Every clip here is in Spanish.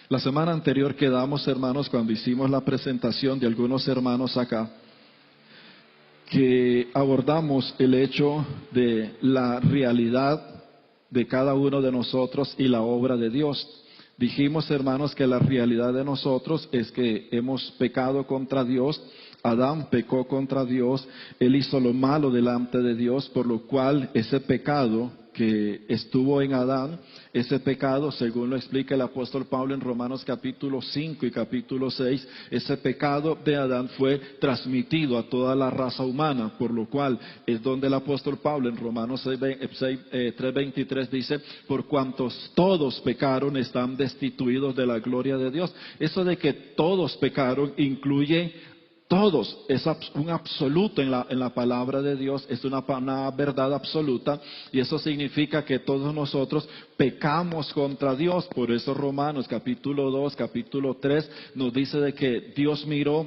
La semana anterior quedamos, hermanos, cuando hicimos la presentación de algunos hermanos acá, que abordamos el hecho de la realidad de cada uno de nosotros y la obra de Dios. Dijimos, hermanos, que la realidad de nosotros es que hemos pecado contra Dios. Adán pecó contra Dios, él hizo lo malo delante de Dios, por lo cual ese pecado que estuvo en Adán, ese pecado, según lo explica el apóstol Pablo en Romanos capítulo 5 y capítulo 6, ese pecado de Adán fue transmitido a toda la raza humana, por lo cual es donde el apóstol Pablo en Romanos 3:23 dice, por cuantos todos pecaron están destituidos de la gloria de Dios. Eso de que todos pecaron incluye todos, es un absoluto en la palabra de Dios, es una verdad absoluta, y eso significa que todos nosotros pecamos contra Dios. Por eso Romanos capítulo 2, capítulo 3 nos dice de que Dios miró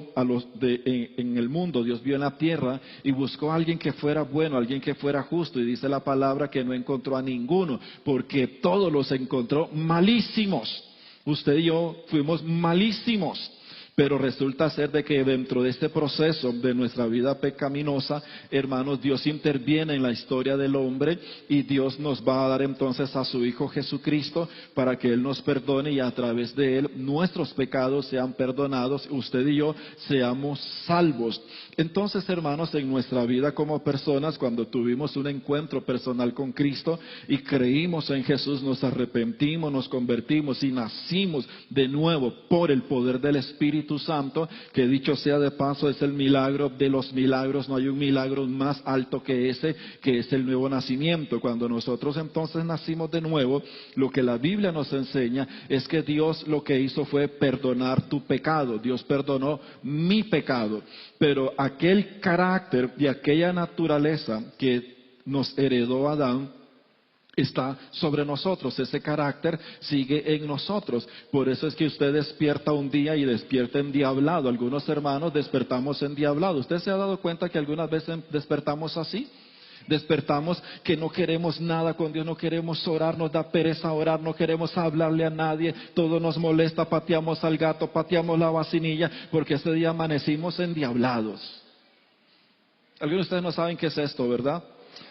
en el mundo, Dios vio en la tierra y buscó a alguien que fuera bueno, alguien que fuera justo, y dice la palabra que no encontró a ninguno, porque todos los encontró malísimos. Usted y yo fuimos malísimos. Pero resulta ser de que dentro de este proceso de nuestra vida pecaminosa, hermanos, Dios interviene en la historia del hombre y Dios nos va a dar entonces a su Hijo Jesucristo para que Él nos perdone y a través de Él nuestros pecados sean perdonados, usted y yo seamos salvos. Entonces, hermanos, en nuestra vida como personas, cuando tuvimos un encuentro personal con Cristo y creímos en Jesús, nos arrepentimos, nos convertimos y nacimos de nuevo por el poder del Espíritu Santo, que dicho sea de paso es el milagro de los milagros. No hay un milagro más alto que ese, que es el nuevo nacimiento. Cuando nosotros entonces nacimos de nuevo, lo que la Biblia nos enseña es que Dios lo que hizo fue perdonar tu pecado. Dios perdonó mi pecado, pero aquel carácter y aquella naturaleza que nos heredó Adán está sobre nosotros, ese carácter sigue en nosotros. Por eso es que usted despierta un día y despierta endiablado. Algunos hermanos despertamos endiablados. ¿Usted se ha dado cuenta que algunas veces despertamos así? Despertamos que no queremos nada con Dios, no queremos orar, nos da pereza orar, no queremos hablarle a nadie, todo nos molesta, pateamos al gato, pateamos la vacinilla, porque ese día amanecimos endiablados. Algunos de ustedes no saben qué es esto, ¿verdad?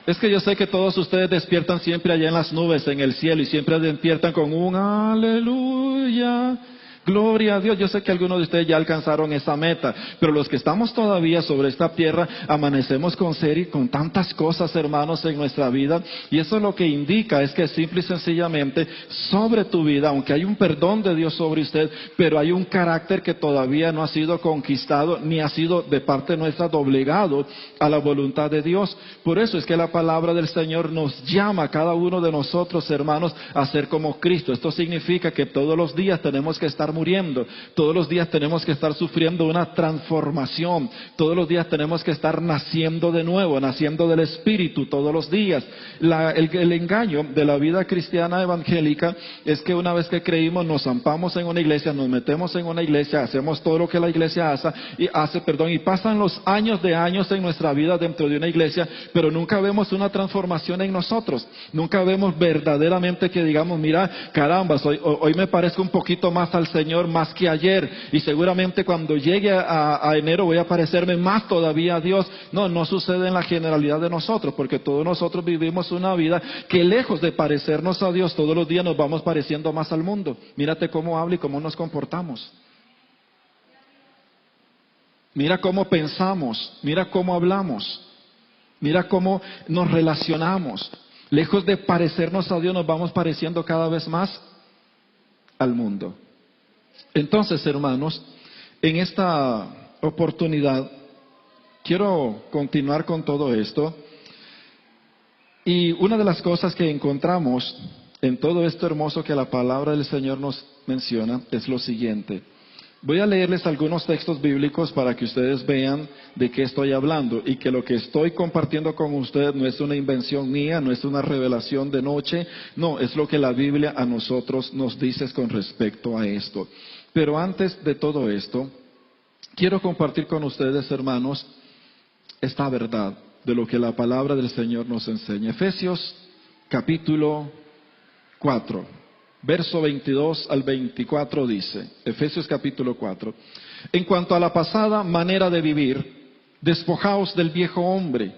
Es que yo sé que todos ustedes despiertan siempre allá en las nubes, en el cielo, y siempre despiertan con un aleluya, gloria a Dios. Yo sé que algunos de ustedes ya alcanzaron esa meta, pero los que estamos todavía sobre esta tierra, amanecemos con tantas cosas, hermanos, en nuestra vida, y eso lo que indica es que simple y sencillamente sobre tu vida, aunque hay un perdón de Dios sobre usted, pero hay un carácter que todavía no ha sido conquistado, ni ha sido de parte nuestra doblegado a la voluntad de Dios. Por eso es que la palabra del Señor nos llama a cada uno de nosotros, hermanos, a ser como Cristo. Esto significa que todos los días tenemos que estar muriendo, todos los días tenemos que estar sufriendo una transformación, todos los días tenemos que estar naciendo de nuevo, naciendo del Espíritu todos los días. El engaño de la vida cristiana evangélica es que una vez que creímos nos zampamos en una iglesia, nos metemos en una iglesia, hacemos todo lo que la iglesia hace, y pasan los años de años en nuestra vida dentro de una iglesia, pero nunca vemos una transformación en nosotros, nunca vemos verdaderamente que digamos, mira, caramba, hoy me parezco un poquito más al Señor más que ayer, y seguramente cuando llegue a enero voy a parecerme más todavía a Dios. No sucede en la generalidad de nosotros, porque todos nosotros vivimos una vida que lejos de parecernos a Dios, todos los días nos vamos pareciendo más al mundo. Mírate cómo habla y cómo nos comportamos. Mira cómo pensamos, mira cómo hablamos, mira cómo nos relacionamos. Lejos de parecernos a Dios, nos vamos pareciendo cada vez más al mundo. Entonces, hermanos, en esta oportunidad quiero continuar con todo esto. Y una de las cosas que encontramos en todo esto hermoso que la palabra del Señor nos menciona es lo siguiente. Voy a leerles algunos textos bíblicos para que ustedes vean de qué estoy hablando, y que lo que estoy compartiendo con ustedes no es una invención mía, no es una revelación de noche, no, es lo que la Biblia a nosotros nos dice con respecto a esto. Pero antes de todo esto, quiero compartir con ustedes, hermanos, esta verdad de lo que la palabra del Señor nos enseña. Efesios capítulo 4. verso 22 al 24 dice, Efesios capítulo 4, en cuanto a la pasada manera de vivir, despojaos del viejo hombre,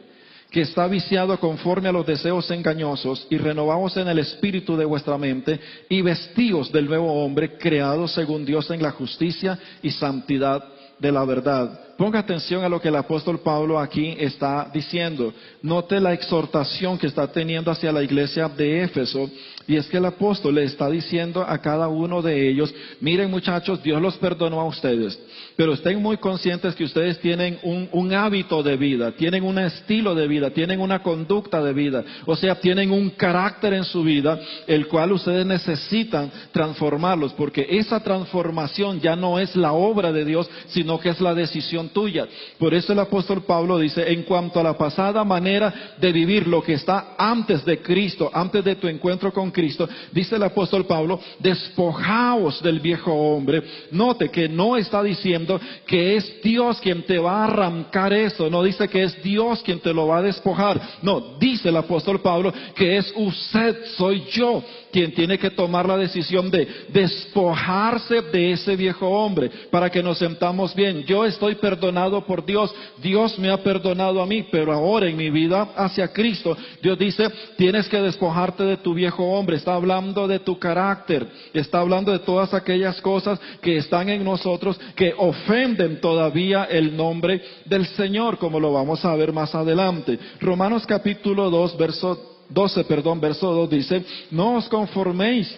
que está viciado conforme a los deseos engañosos, y renovaos en el espíritu de vuestra mente, y vestíos del nuevo hombre, creado según Dios en la justicia y santidad de la verdad. Ponga atención a lo que el apóstol Pablo aquí está diciendo. Note la exhortación que está teniendo hacia la iglesia de Éfeso, y es que el apóstol le está diciendo a cada uno de ellos, miren muchachos, Dios los perdonó a ustedes, pero estén muy conscientes que ustedes tienen un hábito de vida, tienen un estilo de vida, tienen una conducta de vida, o sea, tienen un carácter en su vida, el cual ustedes necesitan transformarlos, porque esa transformación ya no es la obra de Dios, sino que es la decisión tuya. Por eso el apóstol Pablo dice, en cuanto a la pasada manera de vivir, lo que está antes de Cristo, antes de tu encuentro con Cristo, dice el apóstol Pablo, despojaos del viejo hombre. Note que no está diciendo que es Dios quien te va a arrancar eso, no dice que es Dios quien te lo va a despojar, no, dice el apóstol Pablo que es usted, soy yo, quien tiene que tomar la decisión de despojarse de ese viejo hombre, para que nos sentamos bien. Yo estoy perdonado por Dios, Dios me ha perdonado a mí, pero ahora en mi vida hacia Cristo, Dios dice, tienes que despojarte de tu viejo hombre. Está hablando de tu carácter, está hablando de todas aquellas cosas que están en nosotros, que ofenden todavía el nombre del Señor, como lo vamos a ver más adelante. Romanos capítulo 2, verso 2 dice, no os conforméis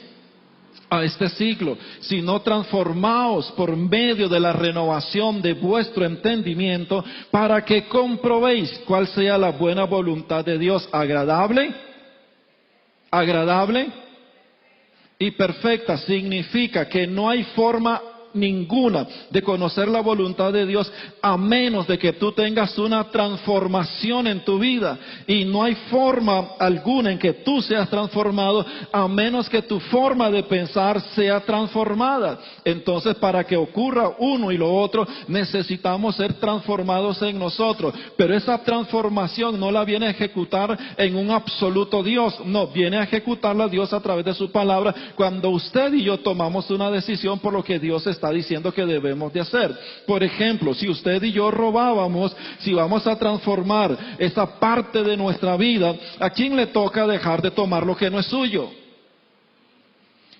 a este siglo, sino transformaos por medio de la renovación de vuestro entendimiento, para que comprobéis cuál sea la buena voluntad de Dios, agradable y perfecta. Significa que no hay forma ninguna de conocer la voluntad de Dios a menos de que tú tengas una transformación en tu vida, y no hay forma alguna en que tú seas transformado a menos que tu forma de pensar sea transformada. Entonces, para que ocurra uno y lo otro, necesitamos ser transformados en nosotros, pero esa transformación no la viene a ejecutar en un absoluto Dios, no, viene a ejecutarla Dios a través de su palabra, cuando usted y yo tomamos una decisión por lo que Dios está diciendo que debemos de hacer. Por ejemplo, si usted y yo robábamos, si vamos a transformar esa parte de nuestra vida, ¿a quién le toca dejar de tomar lo que no es suyo?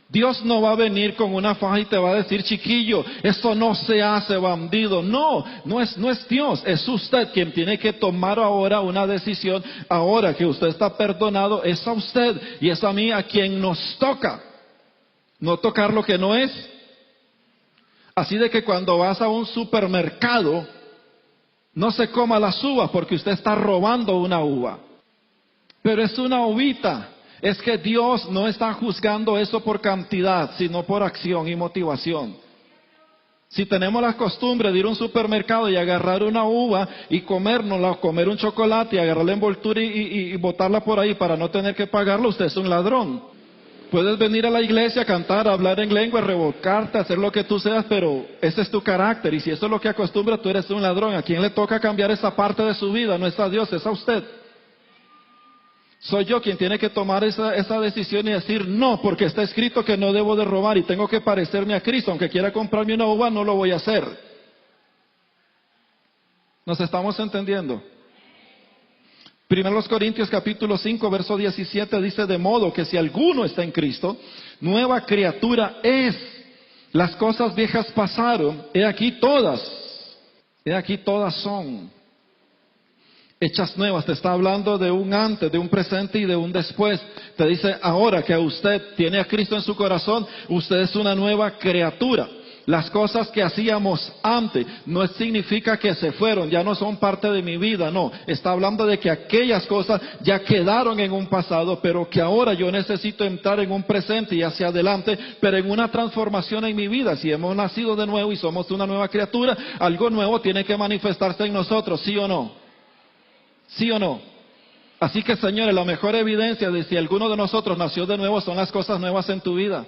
Dios no va a venir con una faja y te va a decir, chiquillo, eso no se hace, bandido. No es Dios, es usted quien tiene que tomar ahora una decisión. Ahora que usted está perdonado, es a usted y es a mí a quien nos toca no tocar lo que no es. Así de que cuando vas a un supermercado, no se coma las uvas porque usted está robando una uva. Pero es una uvita. Es que Dios no está juzgando eso por cantidad, sino por acción y motivación. Si tenemos la costumbre de ir a un supermercado y agarrar una uva y comérnosla, o comer un chocolate y agarrar la envoltura y botarla por ahí para no tener que pagarlo, usted es un ladrón. Puedes venir a la iglesia, cantar, hablar en lengua, revolcarte, hacer lo que tú seas, pero ese es tu carácter. Y si eso es lo que acostumbras, tú eres un ladrón. ¿A quién le toca cambiar esa parte de su vida? No es a Dios, es a usted. Soy yo quien tiene que tomar esa decisión y decir, no, porque está escrito que no debo de robar y tengo que parecerme a Cristo. Aunque quiera comprarme una uva, no lo voy a hacer. ¿Nos estamos entendiendo? 1 Corintios capítulo 5, verso 17 dice, de modo que si alguno está en Cristo, nueva criatura es. Las cosas viejas pasaron, he aquí todas son hechas nuevas. Te está hablando de un antes, de un presente y de un después. Te dice, ahora que usted tiene a Cristo en su corazón, usted es una nueva criatura. Las cosas que hacíamos antes no significa que se fueron, ya no son parte de mi vida, no. Está hablando de que aquellas cosas ya quedaron en un pasado, pero que ahora yo necesito entrar en un presente y hacia adelante, pero en una transformación en mi vida. Si hemos nacido de nuevo y somos una nueva criatura, algo nuevo tiene que manifestarse en nosotros, ¿sí o no? ¿Sí o no? Así que, señores, la mejor evidencia de si alguno de nosotros nació de nuevo son las cosas nuevas en tu vida.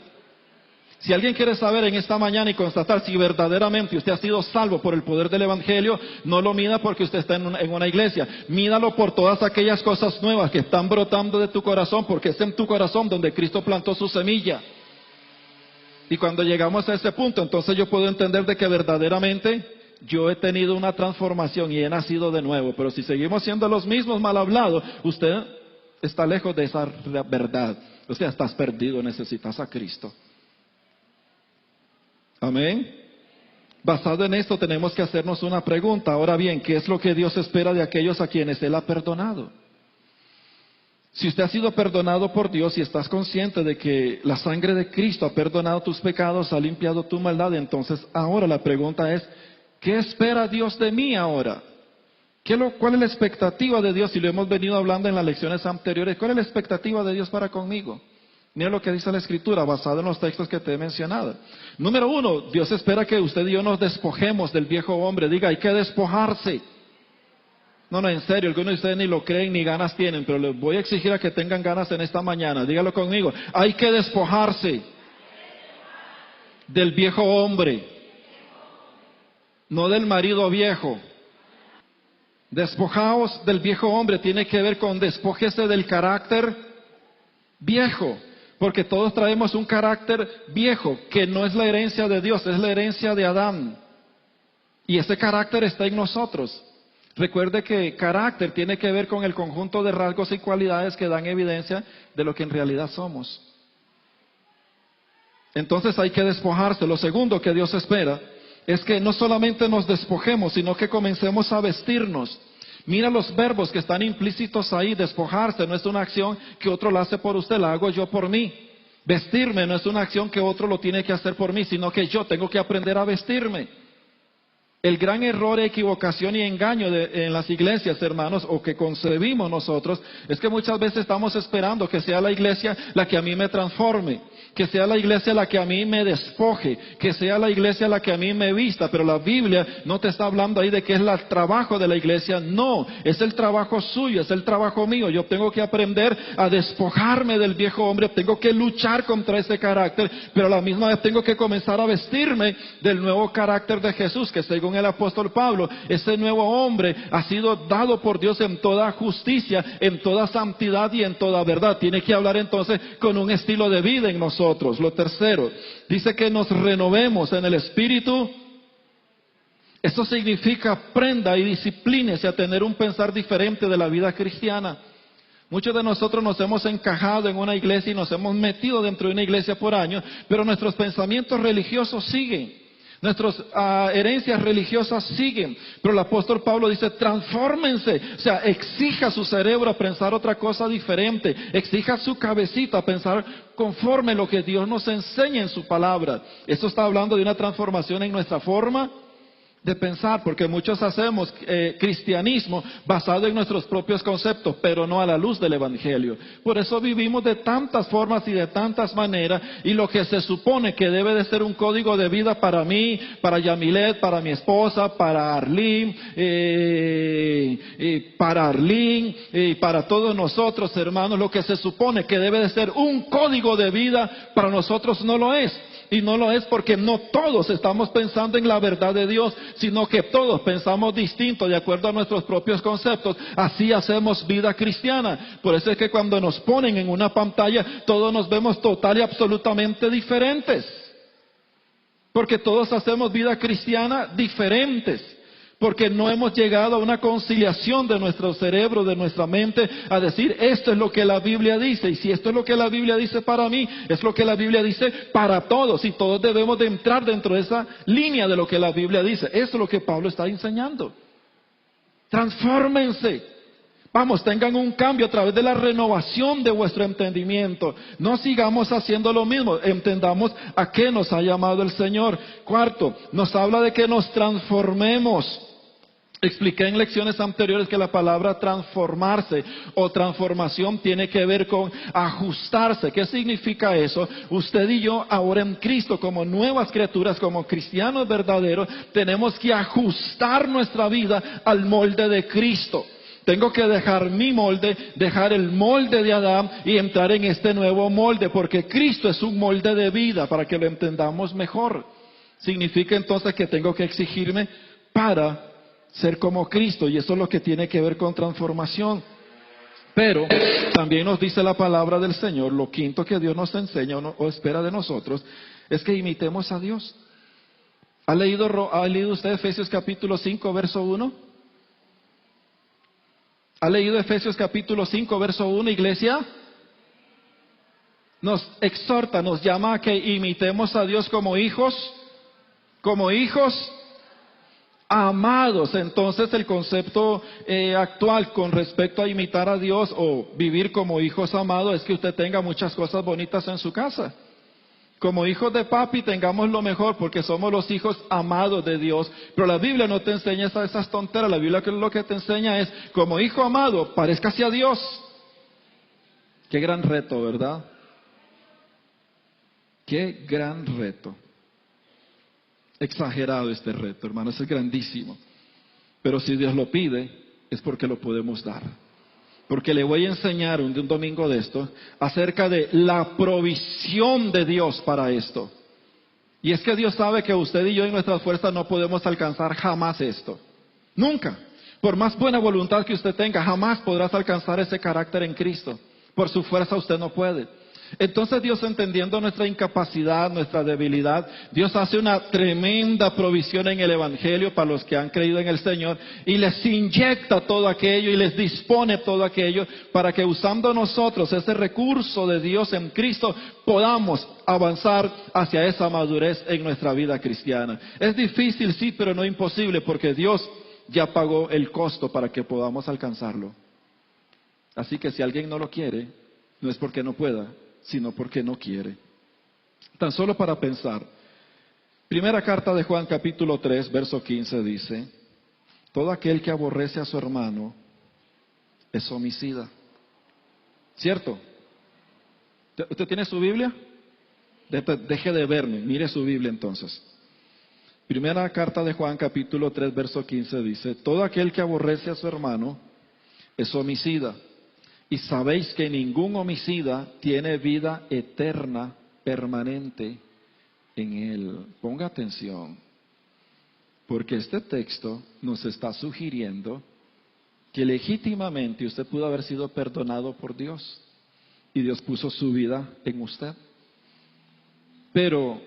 Si alguien quiere saber en esta mañana y constatar si verdaderamente usted ha sido salvo por el poder del Evangelio, no lo mida porque usted está en una iglesia. Mídalo por todas aquellas cosas nuevas que están brotando de tu corazón, porque es en tu corazón donde Cristo plantó su semilla. Y cuando llegamos a ese punto, entonces yo puedo entender de que verdaderamente yo he tenido una transformación y he nacido de nuevo. Pero si seguimos siendo los mismos mal hablados, usted está lejos de esa verdad. O sea, estás perdido, necesitas a Cristo. Amén. Basado en esto tenemos que hacernos una pregunta. Ahora bien, ¿qué es lo que Dios espera de aquellos a quienes Él ha perdonado? Si usted ha sido perdonado por Dios y estás consciente de que la sangre de Cristo ha perdonado tus pecados, ha limpiado tu maldad, entonces ahora la pregunta es, ¿qué espera Dios de mí ahora? ¿Cuál es la expectativa de Dios? Y lo hemos venido hablando en las lecciones anteriores. ¿Cuál es la expectativa de Dios para conmigo? Mira lo que dice la Escritura, basado en los textos que te he mencionado. Número 1, Dios espera que usted y yo nos despojemos del viejo hombre. Diga, hay que despojarse. No, en serio, algunos de ustedes ni lo creen ni ganas tienen, pero les voy a exigir a que tengan ganas en esta mañana. Dígalo conmigo. Hay que despojarse del viejo hombre, no del marido viejo. Despojaos del viejo hombre tiene que ver con despójese del carácter viejo, porque todos traemos un carácter viejo que no es la herencia de Dios, es la herencia de Adán. Y ese carácter está en nosotros. Recuerde que carácter tiene que ver con el conjunto de rasgos y cualidades que dan evidencia de lo que en realidad somos. Entonces hay que despojarse. Lo segundo que Dios espera es que no solamente nos despojemos, sino que comencemos a vestirnos. Mira los verbos que están implícitos ahí. Despojarse no es una acción que otro la hace por usted, la hago yo por mí. Vestirme no es una acción que otro lo tiene que hacer por mí, sino que yo tengo que aprender a vestirme. El gran error, equivocación y engaño en las iglesias, hermanos, o que concebimos nosotros, es que muchas veces estamos esperando que sea la iglesia la que a mí me transforme, que sea la iglesia la que a mí me despoje, que sea la iglesia la que a mí me vista. Pero la Biblia no te está hablando ahí de que es el trabajo de la iglesia. No, es el trabajo suyo, es el trabajo mío. Yo tengo que aprender a despojarme del viejo hombre, tengo que luchar contra ese carácter, pero a la misma vez tengo que comenzar a vestirme del nuevo carácter de Jesús, que según el apóstol Pablo, ese nuevo hombre ha sido dado por Dios en toda justicia, en toda santidad y en toda verdad. Tiene que hablar entonces con un estilo de vida en nosotros. Lo tercero, dice que nos renovemos en el espíritu. Eso significa aprenda y disciplínese a tener un pensar diferente de la vida cristiana. Muchos de nosotros nos hemos encajado en una iglesia y nos hemos metido dentro de una iglesia por años, pero nuestros pensamientos religiosos siguen. Nuestras herencias religiosas siguen, pero el apóstol Pablo dice, transfórmense, o sea, exija su cerebro a pensar otra cosa diferente, exija su cabecita a pensar conforme lo que Dios nos enseña en su palabra. Esto está hablando de una transformación en nuestra forma de pensar, porque muchos hacemos cristianismo basado en nuestros propios conceptos, pero no a la luz del Evangelio. Por eso vivimos de tantas formas y de tantas maneras, y lo que se supone que debe de ser un código de vida para mí, para Yamilet, para mi esposa, para Arlene, para todos nosotros, hermanos, lo que se supone que debe de ser un código de vida para nosotros no lo es. Y no lo es porque no todos estamos pensando en la verdad de Dios, sino que todos pensamos distinto de acuerdo a nuestros propios conceptos. Así hacemos vida cristiana. Por eso es que cuando nos ponen en una pantalla, todos nos vemos total y absolutamente diferentes. Porque todos hacemos vida cristiana diferentes. Porque no hemos llegado a una conciliación de nuestro cerebro, de nuestra mente, a decir, esto es lo que la Biblia dice, y si esto es lo que la Biblia dice para mí, es lo que la Biblia dice para todos, y todos debemos de entrar dentro de esa línea de lo que la Biblia dice. Eso es lo que Pablo está enseñando. Transfórmense. Vamos, tengan un cambio a través de la renovación de vuestro entendimiento. No sigamos haciendo lo mismo. Entendamos a qué nos ha llamado el Señor. Cuarto, nos habla de que nos transformemos. Expliqué en lecciones anteriores que la palabra transformarse o transformación tiene que ver con ajustarse. ¿Qué significa eso? Usted y yo ahora en Cristo, como nuevas criaturas, como cristianos verdaderos, tenemos que ajustar nuestra vida al molde de Cristo. Tengo que dejar mi molde, dejar el molde de Adán y entrar en este nuevo molde, porque Cristo es un molde de vida, para que lo entendamos mejor. Significa entonces que tengo que exigirme para ser como Cristo, y eso es lo que tiene que ver con transformación. Pero también nos dice la palabra del Señor, lo quinto que Dios nos enseña o espera de nosotros, es que imitemos a Dios. ¿Ha leído usted Efesios capítulo 5, verso 1? ¿Ha leído Efesios capítulo 5, verso 1, iglesia? Nos exhorta, nos llama a que imitemos a Dios como hijos amados. Entonces el concepto actual con respecto a imitar a Dios o vivir como hijos amados es que usted tenga muchas cosas bonitas en su casa. Como hijos de papi tengamos lo mejor porque somos los hijos amados de Dios. Pero la Biblia no te enseña esas tonteras. La Biblia lo que te enseña es, como hijo amado, parezcase a Dios. Qué gran reto, ¿verdad? Qué gran reto. Exagerado este reto, hermanos, es grandísimo. Pero si Dios lo pide, es porque lo podemos dar. Porque le voy a enseñar un domingo de esto acerca de la provisión de Dios para esto. Y es que Dios sabe que usted y yo en nuestras fuerzas no podemos alcanzar jamás esto. Nunca. Por más buena voluntad que usted tenga, jamás podrás alcanzar ese carácter en Cristo. Por su fuerza usted no puede. Entonces Dios, entendiendo nuestra incapacidad, nuestra debilidad, Dios hace una tremenda provisión en el Evangelio para los que han creído en el Señor y les inyecta todo aquello y les dispone todo aquello para que usando nosotros ese recurso de Dios en Cristo podamos avanzar hacia esa madurez en nuestra vida cristiana. Es difícil, sí, pero no imposible porque Dios ya pagó el costo para que podamos alcanzarlo. Así que si alguien no lo quiere, no es porque no pueda, sino porque no quiere. Tan solo para pensar. Primera carta de Juan capítulo 3, verso 15 dice, todo aquel que aborrece a su hermano es homicida. ¿Cierto? ¿Usted tiene su Biblia? Deje de verme, mire su Biblia entonces. Primera carta de Juan capítulo 3, verso 15 dice, todo aquel que aborrece a su hermano es homicida. Y sabéis que ningún homicida tiene vida eterna, permanente en él. Ponga atención, porque este texto nos está sugiriendo que legítimamente usted pudo haber sido perdonado por Dios y Dios puso su vida en usted. Pero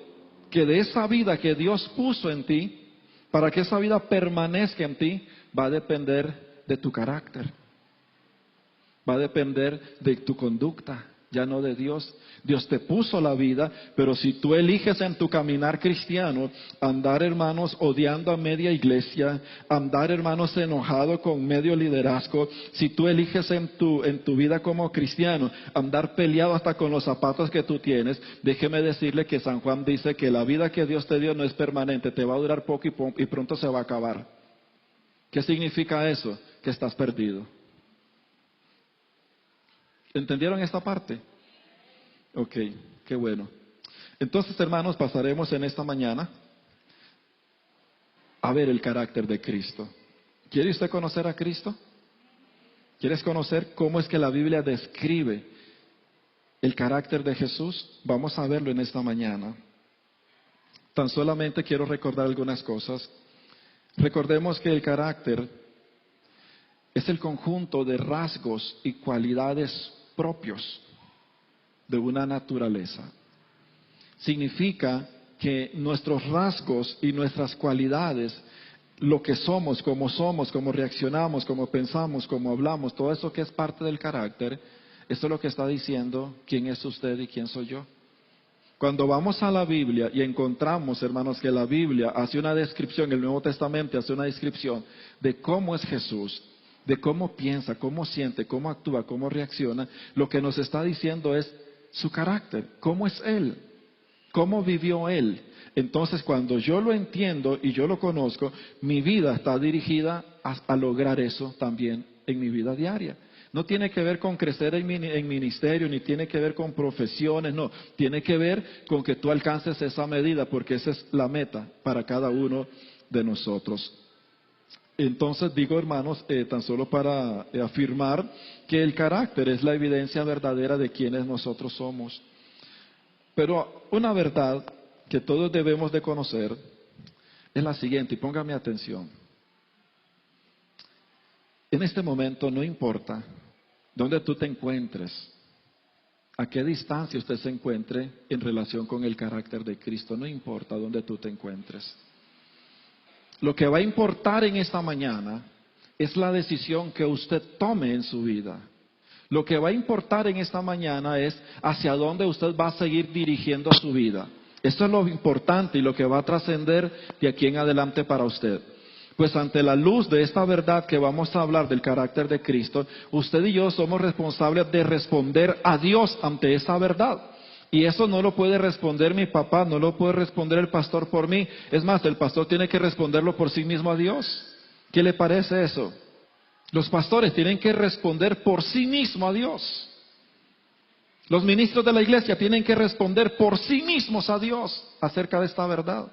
que de esa vida que Dios puso en ti, para que esa vida permanezca en ti, va a depender de tu carácter. Va a depender de tu conducta, ya no de Dios. Dios te puso la vida, pero si tú eliges en tu caminar cristiano andar, hermanos, odiando a media iglesia, andar, hermanos, enojado con medio liderazgo, si tú eliges en tu vida como cristiano andar peleado hasta con los zapatos que tú tienes, déjeme decirle que San Juan dice que la vida que Dios te dio no es permanente, te va a durar poco y pronto se va a acabar. ¿Qué significa eso? Que estás perdido. ¿Entendieron esta parte? Ok, qué bueno. Entonces, hermanos, pasaremos en esta mañana a ver el carácter de Cristo. ¿Quiere usted conocer a Cristo? ¿Quieres conocer cómo es que la Biblia describe el carácter de Jesús? Vamos a verlo en esta mañana. Tan solamente quiero recordar algunas cosas. Recordemos que el carácter es el conjunto de rasgos y cualidades propios de una naturaleza. Significa que nuestros rasgos y nuestras cualidades, lo que somos, cómo reaccionamos, cómo pensamos, cómo hablamos, todo eso que es parte del carácter, esto es lo que está diciendo quién es usted y quién soy yo. Cuando vamos a la Biblia y encontramos, hermanos, que la Biblia hace una descripción, el Nuevo Testamento hace una descripción de cómo es Jesús, de cómo piensa, cómo siente, cómo actúa, cómo reacciona, lo que nos está diciendo es su carácter, cómo es Él, cómo vivió Él. Entonces, cuando yo lo entiendo y yo lo conozco, mi vida está dirigida a lograr eso también en mi vida diaria. No tiene que ver con crecer en ministerio, ni tiene que ver con profesiones, no. Tiene que ver con que tú alcances esa medida, porque esa es la meta para cada uno de nosotros. Entonces digo, hermanos, tan solo para afirmar que el carácter es la evidencia verdadera de quienes nosotros somos. Pero una verdad que todos debemos de conocer es la siguiente, y póngame atención. En este momento no importa dónde tú te encuentres, a qué distancia usted se encuentre en relación con el carácter de Cristo. No importa dónde tú te encuentres. Lo que va a importar en esta mañana es la decisión que usted tome en su vida. Lo que va a importar en esta mañana es hacia dónde usted va a seguir dirigiendo su vida. Eso es lo importante y lo que va a trascender de aquí en adelante para usted. Pues ante la luz de esta verdad que vamos a hablar del carácter de Cristo, usted y yo somos responsables de responder a Dios ante esa verdad. Y eso no lo puede responder mi papá, no lo puede responder el pastor por mí. Es más, el pastor tiene que responderlo por sí mismo a Dios. ¿Qué le parece eso? Los pastores tienen que responder por sí mismo a Dios. Los ministros de la iglesia tienen que responder por sí mismos a Dios acerca de esta verdad.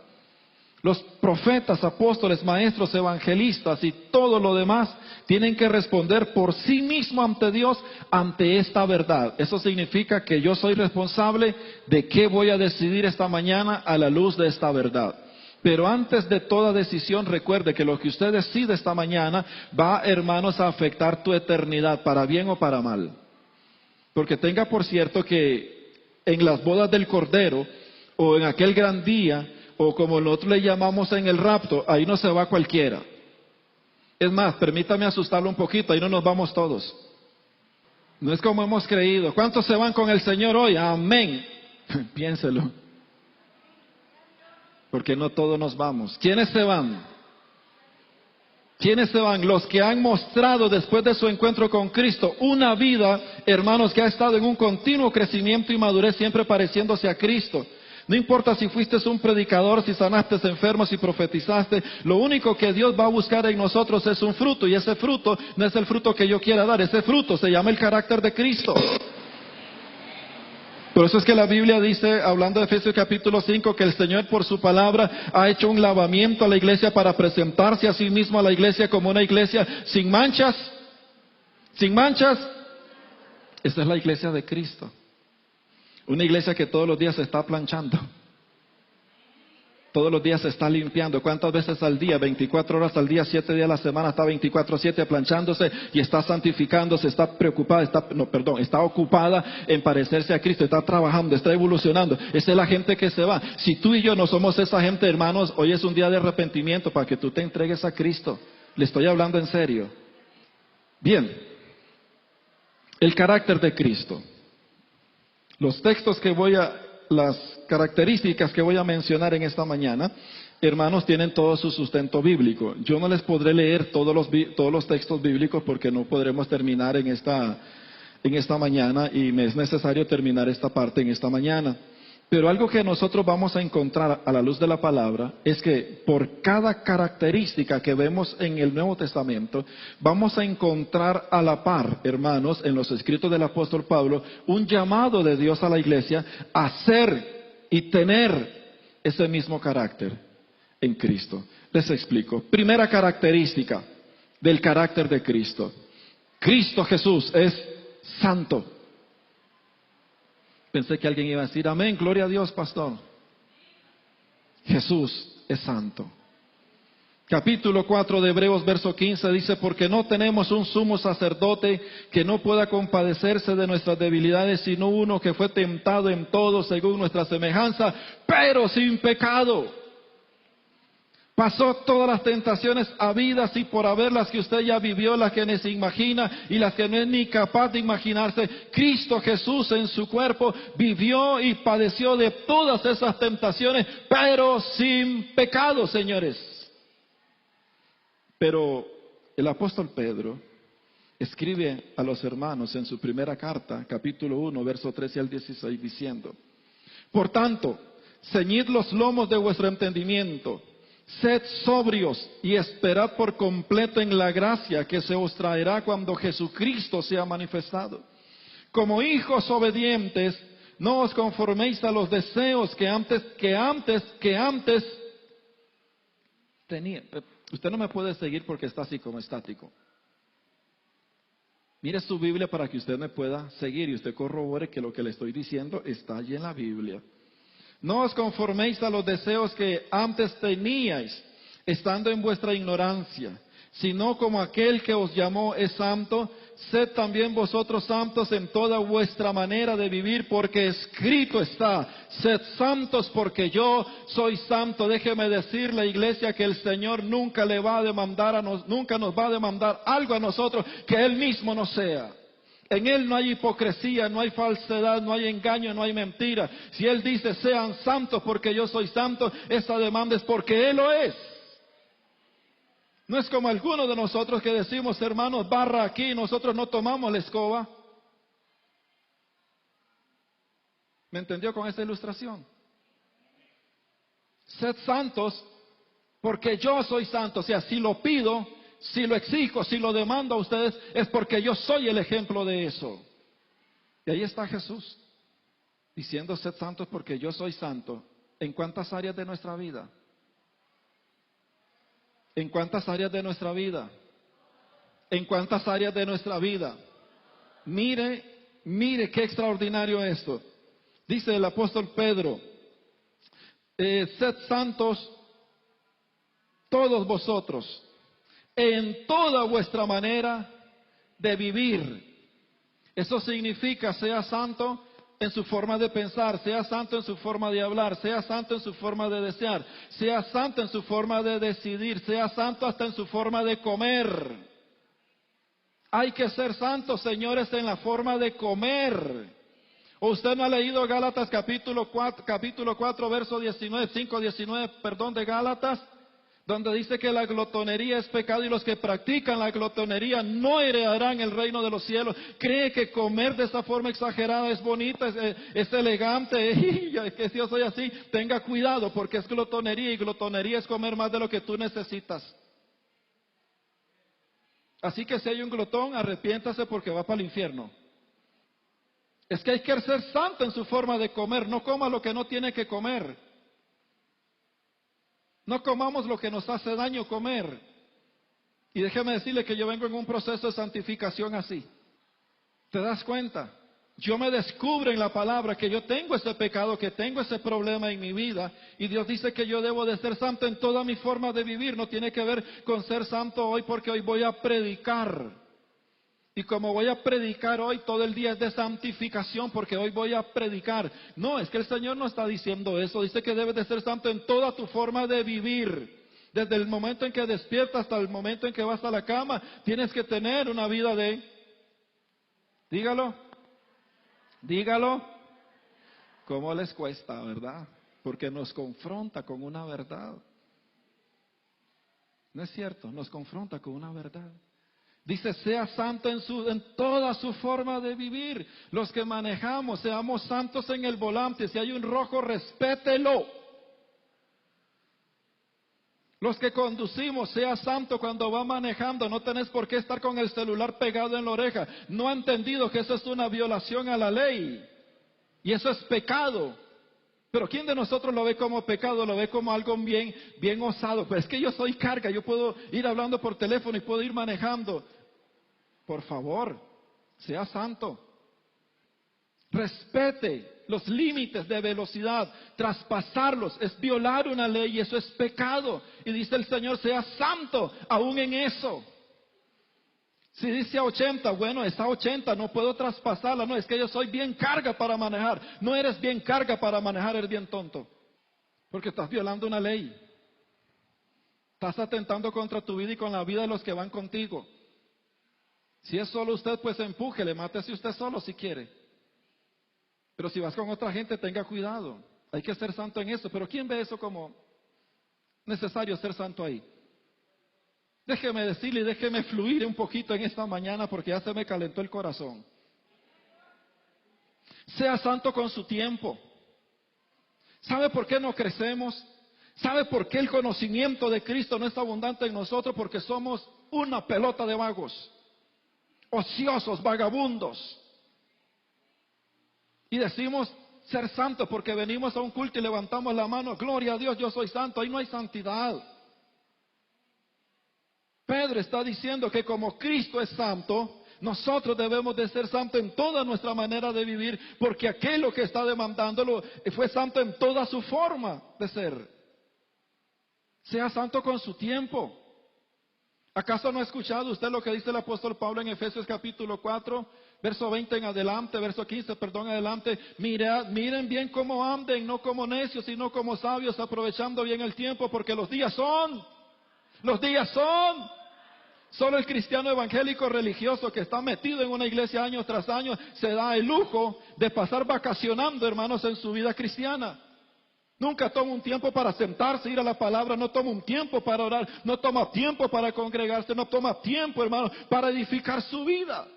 Los profetas, apóstoles, maestros, evangelistas y todo lo demás tienen que responder por sí mismo ante Dios, ante esta verdad. Eso significa que yo soy responsable de qué voy a decidir esta mañana a la luz de esta verdad. Pero antes de toda decisión, recuerde que lo que usted decide esta mañana va, hermanos, a afectar tu eternidad, para bien o para mal. Porque tenga por cierto que en las bodas del Cordero, o en aquel gran día, o como nosotros le llamamos en el rapto, ahí no se va cualquiera. Es más, permítame asustarlo un poquito, ahí no nos vamos todos. No es como hemos creído. ¿Cuántos se van con el Señor hoy? Amén. Piénselo. Porque no todos nos vamos. ¿Quiénes se van? ¿Quiénes se van? Los que han mostrado después de su encuentro con Cristo una vida, hermanos, que ha estado en un continuo crecimiento y madurez, siempre pareciéndose a Cristo. No importa si fuiste un predicador, si sanaste enfermos, si profetizaste, lo único que Dios va a buscar en nosotros es un fruto, y ese fruto no es el fruto que yo quiera dar, ese fruto se llama el carácter de Cristo. Por eso es que la Biblia dice, hablando de Efesios capítulo 5, que el Señor por su palabra ha hecho un lavamiento a la iglesia para presentarse a sí mismo a la iglesia como una iglesia sin manchas. Sin manchas. Esa es la iglesia de Cristo. Una iglesia que todos los días se está planchando. Todos los días se está limpiando. ¿Cuántas veces al día? 24 horas al día, 7 días a la semana, está 24/7 planchándose y está santificándose, está preocupada, está ocupada en parecerse a Cristo, está trabajando, está evolucionando. Esa es la gente que se va. Si tú y yo no somos esa gente, hermanos, hoy es un día de arrepentimiento para que tú te entregues a Cristo. Le estoy hablando en serio. Bien, el carácter de Cristo. Los textos las características que voy a mencionar en esta mañana, hermanos, tienen todo su sustento bíblico. Yo no les podré leer todos los textos bíblicos porque no podremos terminar en esta mañana, y me es necesario terminar esta parte en esta mañana. Pero algo que nosotros vamos a encontrar a la luz de la palabra es que por cada característica que vemos en el Nuevo Testamento, vamos a encontrar a la par, hermanos, en los escritos del apóstol Pablo, un llamado de Dios a la iglesia a ser y tener ese mismo carácter en Cristo. Les explico. Primera característica del carácter de Cristo. Cristo Jesús es santo. Pensé que alguien iba a decir, amén, gloria a Dios, pastor. Jesús es santo. Capítulo 4 de Hebreos, verso 15 dice, porque no tenemos un sumo sacerdote que no pueda compadecerse de nuestras debilidades, sino uno que fue tentado en todo según nuestra semejanza, pero sin pecado. Pasó todas las tentaciones habidas y por haber, las que usted ya vivió, las que ni se imagina y las que no es ni capaz de imaginarse. Cristo Jesús en su cuerpo vivió y padeció de todas esas tentaciones, pero sin pecado, señores. Pero el apóstol Pedro escribe a los hermanos en su primera carta, capítulo 1, verso 13 al 16, diciendo, por tanto, ceñid los lomos de vuestro entendimiento, sed sobrios y esperad por completo en la gracia que se os traerá cuando Jesucristo sea manifestado. Como hijos obedientes, no os conforméis a los deseos que antes tenía. Usted no me puede seguir porque está así como estático. Mire su Biblia para que usted me pueda seguir y usted corrobore que lo que le estoy diciendo está allí en la Biblia. No os conforméis a los deseos que antes teníais, estando en vuestra ignorancia, sino como aquel que os llamó es santo, sed también vosotros santos en toda vuestra manera de vivir, porque escrito está, sed santos porque yo soy santo. Déjeme decirle, iglesia, que el Señor nunca le va a demandar nunca nos va a demandar algo a nosotros que Él mismo no sea. En Él no hay hipocresía, no hay falsedad, no hay engaño, no hay mentira. Si Él dice, sean santos porque yo soy santo, esa demanda es porque Él lo es. No es como algunos de nosotros que decimos, hermanos, barra aquí, nosotros no tomamos la escoba. ¿Me entendió con esta ilustración? Sed santos porque yo soy santo. O sea, si lo pido, si lo exijo, si lo demando a ustedes, es porque yo soy el ejemplo de eso. Y ahí está Jesús, diciendo, sed santos porque yo soy santo. ¿En cuántas áreas de nuestra vida? ¿En cuántas áreas de nuestra vida? ¿En cuántas áreas de nuestra vida? Mire qué extraordinario esto. Dice el apóstol Pedro, sed santos todos vosotros en toda vuestra manera de vivir. Eso significa, sea santo en su forma de pensar, sea santo en su forma de hablar, sea santo en su forma de desear, sea santo en su forma de decidir, sea santo hasta en su forma de comer. Hay que ser santos, señores, en la forma de comer. ¿O usted no ha leído Gálatas capítulo 4, verso 19, 5:19, perdón, de Gálatas? Donde dice que la glotonería es pecado y los que practican la glotonería no heredarán el reino de los cielos. Cree que comer de esa forma exagerada es bonita, es elegante, que si yo soy así, tenga cuidado porque es glotonería y glotonería es comer más de lo que tú necesitas. Así que si hay un glotón, arrepiéntase porque va para el infierno. Es que hay que ser santo en su forma de comer, no coma lo que no tiene que comer. No comamos lo que nos hace daño comer. Y déjeme decirle que yo vengo en un proceso de santificación así. ¿Te das cuenta? Yo me descubro en la palabra que yo tengo ese pecado, que tengo ese problema en mi vida. Y Dios dice que yo debo de ser santo en toda mi forma de vivir. No tiene que ver con ser santo hoy porque hoy voy a predicar. Y como voy a predicar hoy, todo el día es de santificación porque hoy voy a predicar. No, es que el Señor no está diciendo eso. Dice que debes de ser santo en toda tu forma de vivir. Desde el momento en que despiertas hasta el momento en que vas a la cama, tienes que tener una vida de... Dígalo. ¿Cómo les cuesta, verdad? Porque nos confronta con una verdad. ¿No es cierto? Nos confronta con una verdad. Dice, sea santo en toda su forma de vivir. Los que manejamos, seamos santos en el volante. Si hay un rojo, respételo. Los que conducimos, sea santo cuando va manejando. No tenés por qué estar con el celular pegado en la oreja. No ha entendido que eso es una violación a la ley. Y eso es pecado. Pero ¿quién de nosotros lo ve como pecado? Lo ve como algo bien osado. Pues es que yo soy carga, yo puedo ir hablando por teléfono y puedo ir manejando. Por favor, sea santo. Respete los límites de velocidad. Traspasarlos es violar una ley y eso es pecado. Y dice el Señor, sea santo aún en eso. Si dice a 80, bueno, está a 80, no puedo traspasarla. No, es que yo soy bien carga para manejar. No eres bien carga para manejar, eres bien tonto. Porque estás violando una ley. Estás atentando contra tu vida y con la vida de los que van contigo. Si es solo usted, pues empújele, mátese usted solo si quiere. Pero si vas con otra gente, tenga cuidado. Hay que ser santo en eso. Pero ¿quién ve eso como necesario ser santo ahí? Déjeme decirle y déjeme fluir un poquito en esta mañana porque ya se me calentó el corazón. Sea santo con su tiempo. ¿Sabe por qué no crecemos? ¿Sabe por qué el conocimiento de Cristo no es abundante en nosotros? Porque somos una pelota de vagos. Ociosos, vagabundos. Y decimos ser santos porque venimos a un culto y levantamos la mano, gloria a Dios, yo soy santo. Ahí no hay santidad. Pedro está diciendo que como Cristo es santo, nosotros debemos de ser santos en toda nuestra manera de vivir, porque aquel que está demandándolo fue santo en toda su forma de ser. Sea santo con su tiempo. ¿Acaso no ha escuchado usted lo que dice el apóstol Pablo en Efesios capítulo 4, verso 20 en adelante, verso 15, perdón, adelante? Miren bien cómo anden, no como necios, sino como sabios, aprovechando bien el tiempo, porque los días son. Solo el cristiano evangélico religioso que está metido en una iglesia año tras año se da el lujo de pasar vacacionando, hermanos, en su vida cristiana. Nunca toma un tiempo para sentarse, ir a la palabra, no toma un tiempo para orar, no toma tiempo para congregarse, no toma tiempo, hermano, para edificar su vida.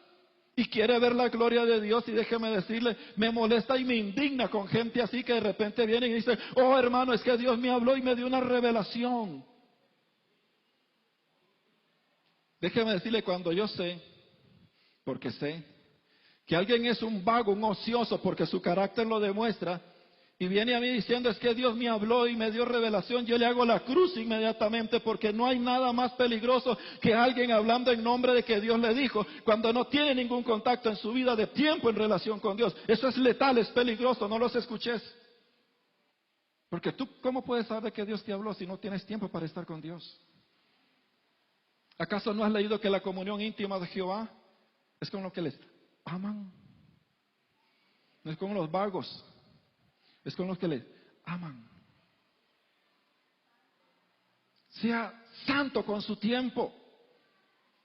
Y quiere ver la gloria de Dios, y déjeme decirle, me molesta y me indigna con gente así que de repente viene y dice, oh hermano, es que Dios me habló y me dio una revelación. Déjeme decirle, cuando yo sé, porque sé, que alguien es un vago, un ocioso, porque su carácter lo demuestra, y viene a mí diciendo, es que Dios me habló y me dio revelación, yo le hago la cruz inmediatamente, porque no hay nada más peligroso que alguien hablando en nombre de que Dios le dijo, cuando no tiene ningún contacto en su vida de tiempo en relación con Dios. Eso es letal, es peligroso, no los escuches. Porque tú, ¿cómo puedes saber que Dios te habló si no tienes tiempo para estar con Dios? ¿Acaso no has leído que la comunión íntima de Jehová es con los que les aman? No es con los vagos, es con los que les aman. Sea santo con su tiempo.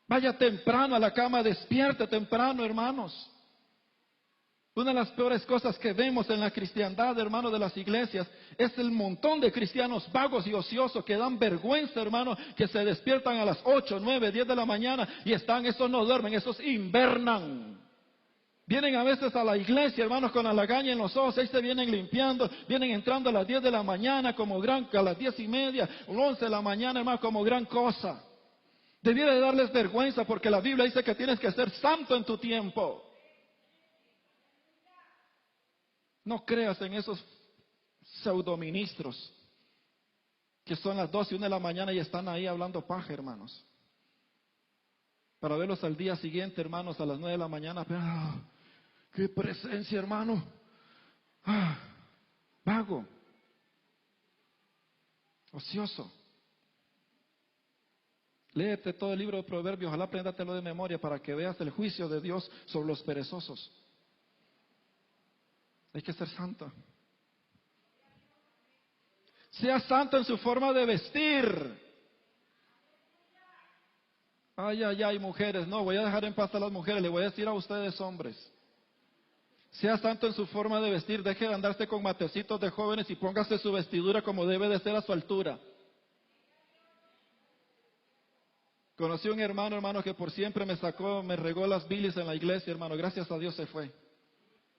Vaya temprano a la cama, despierte temprano, hermanos. Una de las peores cosas que vemos en la cristiandad, hermano, de las iglesias, es el montón de cristianos vagos y ociosos que dan vergüenza, hermano, que se despiertan a las 8, 9, 10 de la mañana y esos no duermen, esos invernan. Vienen a veces a la iglesia, hermanos, con la lagaña en los ojos, ahí se vienen limpiando, vienen entrando a las 10 de la mañana a las 10:30, 11 de la mañana, hermano, como gran cosa. Debiera de darles vergüenza, porque la Biblia dice que tienes que ser santo en tu tiempo. No creas en esos pseudoministros que son las 12 y 1 de la mañana y están ahí hablando paja, hermanos. Para verlos al día siguiente, hermanos, a las 9 de la mañana. ¡Qué presencia, hermano! Vago, ocioso. Léete todo el libro de Proverbios, ojalá apréndatelo de memoria para que veas el juicio de Dios sobre los perezosos. Hay que ser santo. Sea santo en su forma de vestir. Ay, mujeres, no, voy a dejar en paz a las mujeres, le voy a decir a ustedes, hombres. Sea santo en su forma de vestir, deje de andarse con matecitos de jóvenes y póngase su vestidura como debe de ser a su altura. Conocí un hermano, que por siempre me regó las bilis en la iglesia, hermano, gracias a Dios se fue.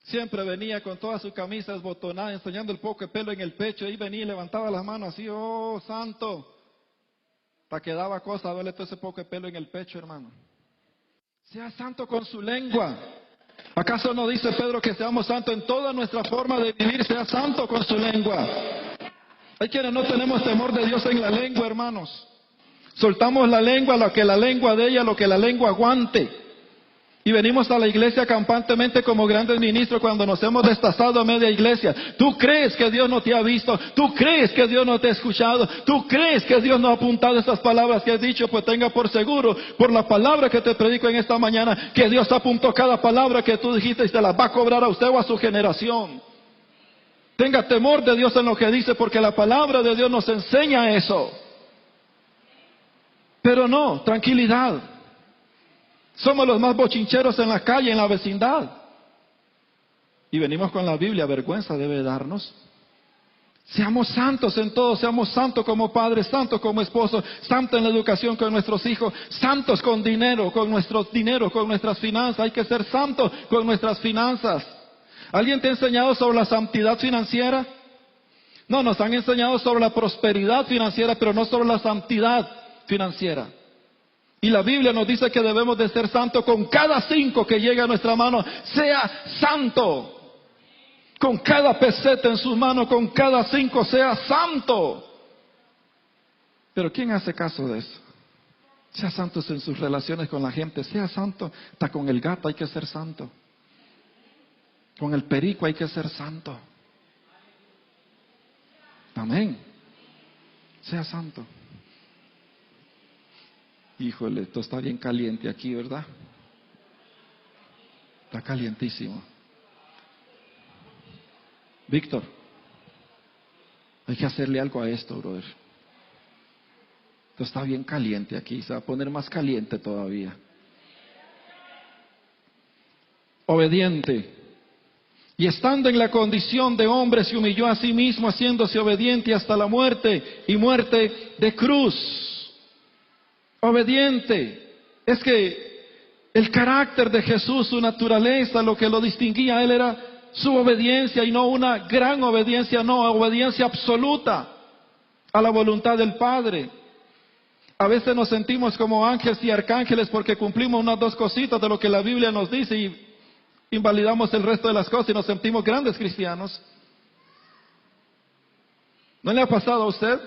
Siempre venía con toda su camisa desbotonada, enseñando el poco de pelo en el pecho, y venía y levantaba las manos así, oh, santo. Para que daba cosa verle todo ese poco de pelo en el pecho, hermano. Sea santo con su lengua. ¿Acaso no dice Pedro que seamos santos en toda nuestra forma de vivir? Sea santo con su lengua. Hay quienes no tenemos temor de Dios en la lengua, hermanos. Soltamos la lengua, lo que la lengua de ella, lo que la lengua aguante. Y venimos a la iglesia campantemente como grandes ministros cuando nos hemos destazado a media iglesia. ¿Tú crees que Dios no te ha visto? ¿Tú crees que Dios no te ha escuchado? ¿Tú crees que Dios no ha apuntado estas palabras que has dicho? Pues tenga por seguro, por la palabra que te predico en esta mañana, que Dios apuntó cada palabra que tú dijiste y se la va a cobrar a usted o a su generación. Tenga temor de Dios en lo que dice, porque la palabra de Dios nos enseña eso. Pero no, tranquilidad. Somos los más bochincheros en la calle, en la vecindad. Y venimos con la Biblia, vergüenza debe darnos. Seamos santos en todo, seamos santos como padres, santos como esposos, santos en la educación con nuestros hijos, santos con dinero, con nuestras finanzas. Hay que ser santos con nuestras finanzas. ¿Alguien te ha enseñado sobre la santidad financiera? No, nos han enseñado sobre la prosperidad financiera, pero no sobre la santidad financiera. Y la Biblia nos dice que debemos de ser santos con cada 5 que llega a nuestra mano. Sea santo. Con cada peseta en sus manos, con cada 5, sea santo. Pero ¿quién hace caso de eso? Sea santo en sus relaciones con la gente. Sea santo. Hasta con el gato hay que ser santo. Con el perico hay que ser santo. Amén. Sea santo. Híjole, esto está bien caliente aquí, ¿verdad? Está calientísimo. Víctor, hay que hacerle algo a esto, brother. Esto está bien caliente aquí, se va a poner más caliente todavía. Obediente. Y estando en la condición de hombre, se humilló a sí mismo, haciéndose obediente hasta la muerte, y muerte de cruz. Obediente. Es que el carácter de Jesús, su naturaleza, lo que lo distinguía a él era su obediencia, y no una gran obediencia, no, obediencia absoluta a la voluntad del Padre. A veces nos sentimos como ángeles y arcángeles porque cumplimos unas dos cositas de lo que la Biblia nos dice y invalidamos el resto de las cosas y nos sentimos grandes cristianos. ¿No le ha pasado a usted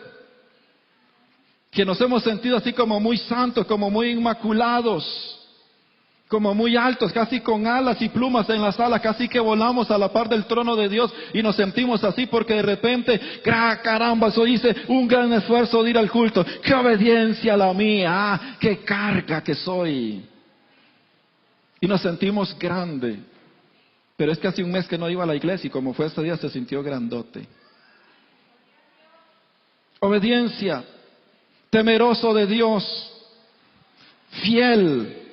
que nos hemos sentido así como muy santos, como muy inmaculados, como muy altos, casi con alas y plumas en las alas, casi que volamos a la par del trono de Dios y nos sentimos así porque de repente, caramba, yo hice un gran esfuerzo de ir al culto, qué obediencia la mía, qué carga que soy, y nos sentimos grande, pero es que hace un mes que no iba a la iglesia y como fue este día se sintió grandote. Obediencia, temeroso de Dios, fiel,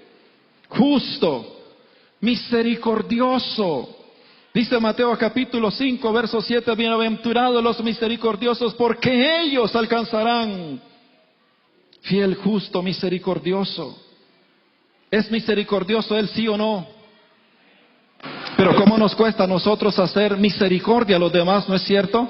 justo, misericordioso. Dice Mateo capítulo 5, verso 7, bienaventurados los misericordiosos, porque ellos alcanzarán. Fiel, justo, misericordioso. ¿Es misericordioso él, sí o no? Pero ¿cómo nos cuesta a nosotros hacer misericordia a los demás, no es cierto?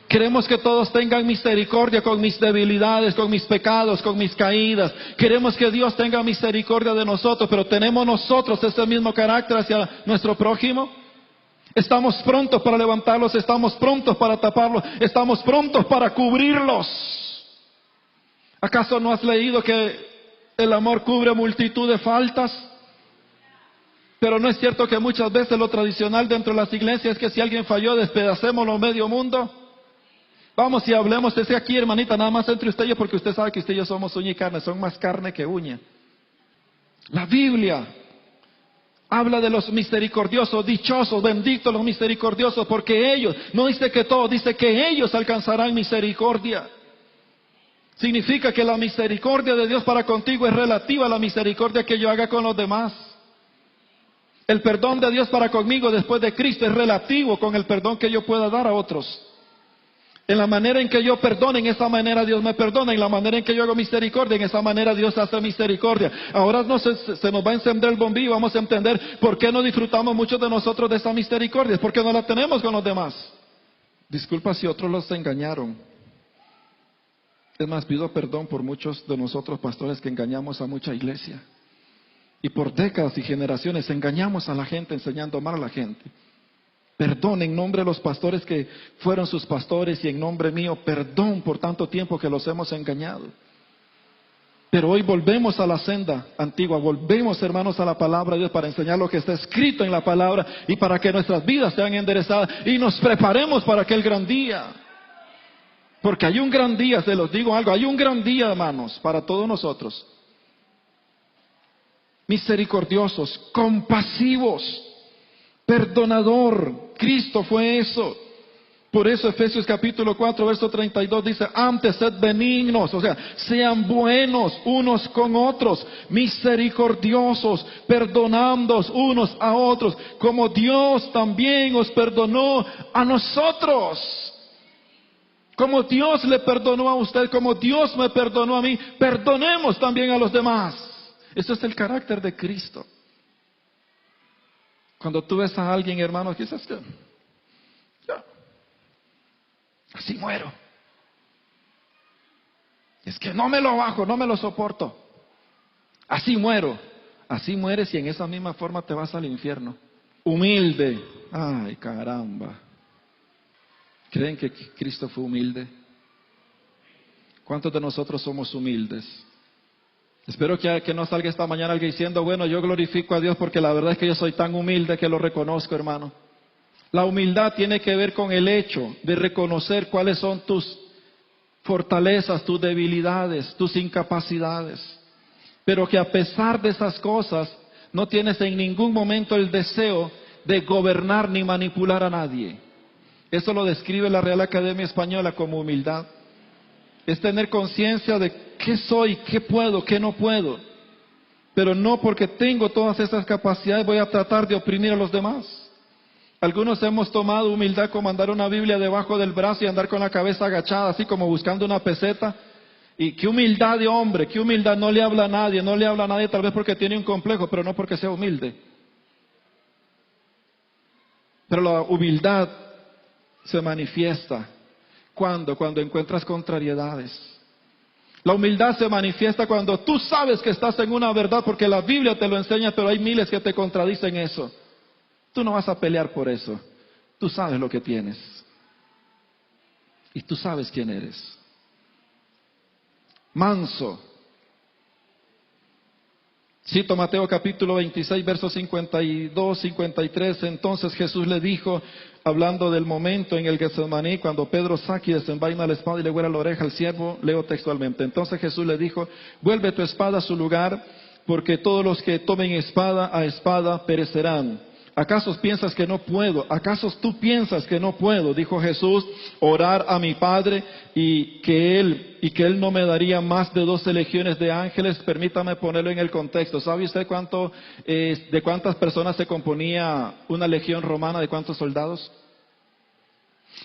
Queremos que todos tengan misericordia con mis debilidades, con mis pecados, con mis caídas. Queremos que Dios tenga misericordia de nosotros, pero ¿tenemos nosotros ese mismo carácter hacia nuestro prójimo? Estamos prontos para levantarlos, estamos prontos para taparlos, estamos prontos para cubrirlos. ¿Acaso no has leído que el amor cubre multitud de faltas? Pero no es cierto que muchas veces lo tradicional dentro de las iglesias es que si alguien falló, despedacémoslo medio mundo. Vamos y hablemos desde aquí, hermanita, nada más entre usted y yo, porque usted sabe que usted y yo somos uña y carne, son más carne que uña. La Biblia habla de los misericordiosos, dichosos, benditos los misericordiosos, porque ellos, no dice que todos, dice que ellos alcanzarán misericordia. Significa que la misericordia de Dios para contigo es relativa a la misericordia que yo haga con los demás. El perdón de Dios para conmigo después de Cristo es relativo con el perdón que yo pueda dar a otros. En la manera en que yo perdono, en esa manera Dios me perdona. En la manera en que yo hago misericordia, en esa manera Dios hace misericordia. Ahora no se nos va a encender el bombillo, vamos a entender por qué no disfrutamos muchos de nosotros de esa misericordia. Es porque no la tenemos con los demás. Disculpa si otros los engañaron. Es más, pido perdón por muchos de nosotros pastores que engañamos a mucha iglesia. Y por décadas y generaciones engañamos a la gente enseñando mal a la gente. Perdón en nombre de los pastores que fueron sus pastores y en nombre mío, perdón por tanto tiempo que los hemos engañado. Pero hoy volvemos a la senda antigua, volvemos, hermanos, a la palabra de Dios para enseñar lo que está escrito en la palabra y para que nuestras vidas sean enderezadas y nos preparemos para aquel gran día. Porque hay un gran día, se los digo algo, hay un gran día, hermanos, para todos nosotros. Misericordiosos, compasivos, perdonador. Cristo fue eso. Por eso Efesios capítulo 4 verso 32 dice, antes sed benignos, o sea, sean buenos unos con otros, misericordiosos, perdonándoos unos a otros, como Dios también os perdonó a nosotros. Como Dios le perdonó a usted, como Dios me perdonó a mí, perdonemos también a los demás. Eso es el carácter de Cristo. Cuando tú ves a alguien, hermano, quizás que ya, así muero. Es que no me lo bajo, no me lo soporto. Así muero. Así mueres y en esa misma forma te vas al infierno. Humilde. Ay, caramba. ¿Creen que Cristo fue humilde? ¿Cuántos de nosotros somos humildes? Espero que no salga esta mañana alguien diciendo, bueno, yo glorifico a Dios porque la verdad es que yo soy tan humilde que lo reconozco, hermano. La humildad tiene que ver con el hecho de reconocer cuáles son tus fortalezas, tus debilidades, tus incapacidades. pero que a pesar de esas cosas no tienes en ningún momento el deseo de gobernar ni manipular a nadie. Eso lo describe la Real Academia Española como humildad. Es tener conciencia de qué soy, qué puedo, qué no puedo. Pero no porque tengo todas esas capacidades voy a tratar de oprimir a los demás. Algunos hemos tomado humildad como andar una Biblia debajo del brazo y andar con la cabeza agachada, así como buscando una peseta. Y qué humildad de hombre, qué humildad, no le habla a nadie, no le habla a nadie tal vez porque tiene un complejo, pero no porque sea humilde. Pero la humildad se manifiesta cuando encuentras contrariedades. La humildad se manifiesta cuando tú sabes que estás en una verdad porque la Biblia te lo enseña, pero hay miles que te contradicen eso. Tú no vas a pelear por eso. Tú sabes lo que tienes. Y tú sabes quién eres. Manso. Cito Mateo capítulo 26, versos 52, 53. Entonces Jesús le dijo, hablando del momento en el Getsemaní, cuando Pedro saca y desenvaina la espada y le huele la oreja al siervo, leo textualmente. Entonces Jesús le dijo, vuelve tu espada a su lugar, porque todos los que tomen espada a espada perecerán. ¿Acaso piensas que no puedo? ¿Acaso tú piensas que no puedo? Dijo Jesús, orar a mi Padre y que Él no me daría más de 12 legiones de ángeles. Permítame ponerlo en el contexto. ¿Sabe usted de cuántas personas se componía una legión romana? ¿De cuántos soldados?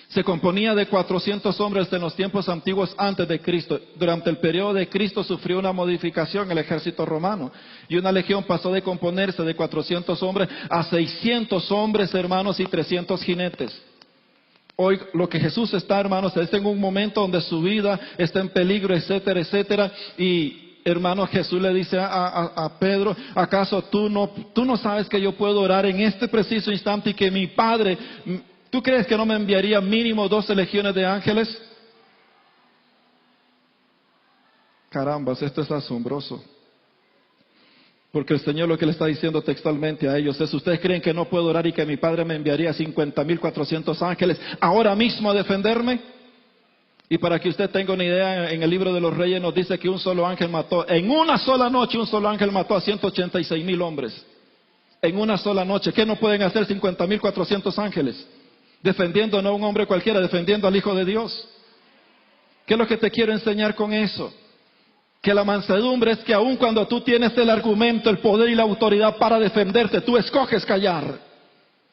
Se componía de 400 hombres en los tiempos antiguos antes de Cristo. Durante el periodo de Cristo sufrió una modificación el ejército romano. Y una legión pasó de componerse de 400 hombres a 600 hombres, hermanos, y 300 jinetes. Hoy lo que Jesús está, hermanos, es en un momento donde su vida está en peligro, etcétera, etcétera. Y hermano, Jesús le dice a Pedro, ¿acaso tú no sabes que yo puedo orar en este preciso instante y que mi Padre... ¿Tú crees que no me enviaría mínimo 12 legiones de ángeles? Carambas, esto es asombroso. Porque el Señor lo que le está diciendo textualmente a ellos es, ¿ustedes creen que no puedo orar y que mi Padre me enviaría 50,400 ángeles ahora mismo a defenderme? Y para que usted tenga una idea, en el libro de los Reyes nos dice que un solo ángel mató, en una sola noche un solo ángel mató a 186,000 hombres. En una sola noche. ¿Qué no pueden hacer 50,400 ángeles? Defendiendo no a un hombre cualquiera, defendiendo al Hijo de Dios. ¿Qué es lo que te quiero enseñar con eso? Que la mansedumbre es que aun cuando tú tienes el argumento, el poder y la autoridad para defenderte, tú escoges callar.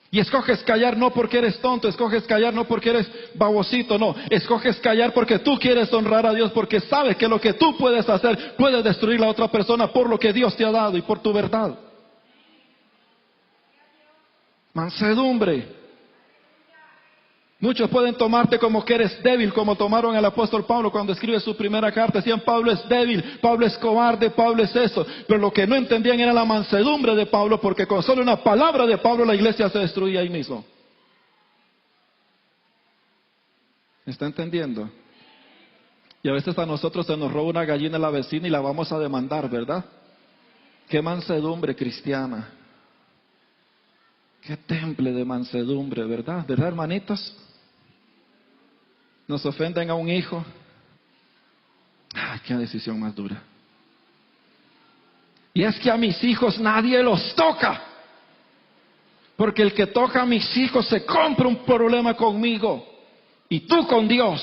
Y escoges callar no porque eres tonto, escoges callar no porque eres babosito, no. Escoges callar porque tú quieres honrar a Dios, porque sabes que lo que tú puedes hacer puede destruir a la otra persona por lo que Dios te ha dado y por tu verdad. Mansedumbre. Muchos pueden tomarte como que eres débil, como tomaron al apóstol Pablo cuando escribe su primera carta. Decían, Pablo es débil, Pablo es cobarde, Pablo es eso. Pero lo que no entendían era la mansedumbre de Pablo, porque con solo una palabra de Pablo la iglesia se destruía ahí mismo. ¿Está entendiendo? Y a veces a nosotros se nos roba una gallina a la vecina y la vamos a demandar, ¿verdad? Qué mansedumbre cristiana. Qué temple de mansedumbre, ¿verdad? ¿Verdad, hermanitos? Nos ofenden a un hijo. ¡Ay, qué decisión más dura! Y es que a mis hijos nadie los toca. Porque el que toca a mis hijos se compra un problema conmigo. Y tú con Dios.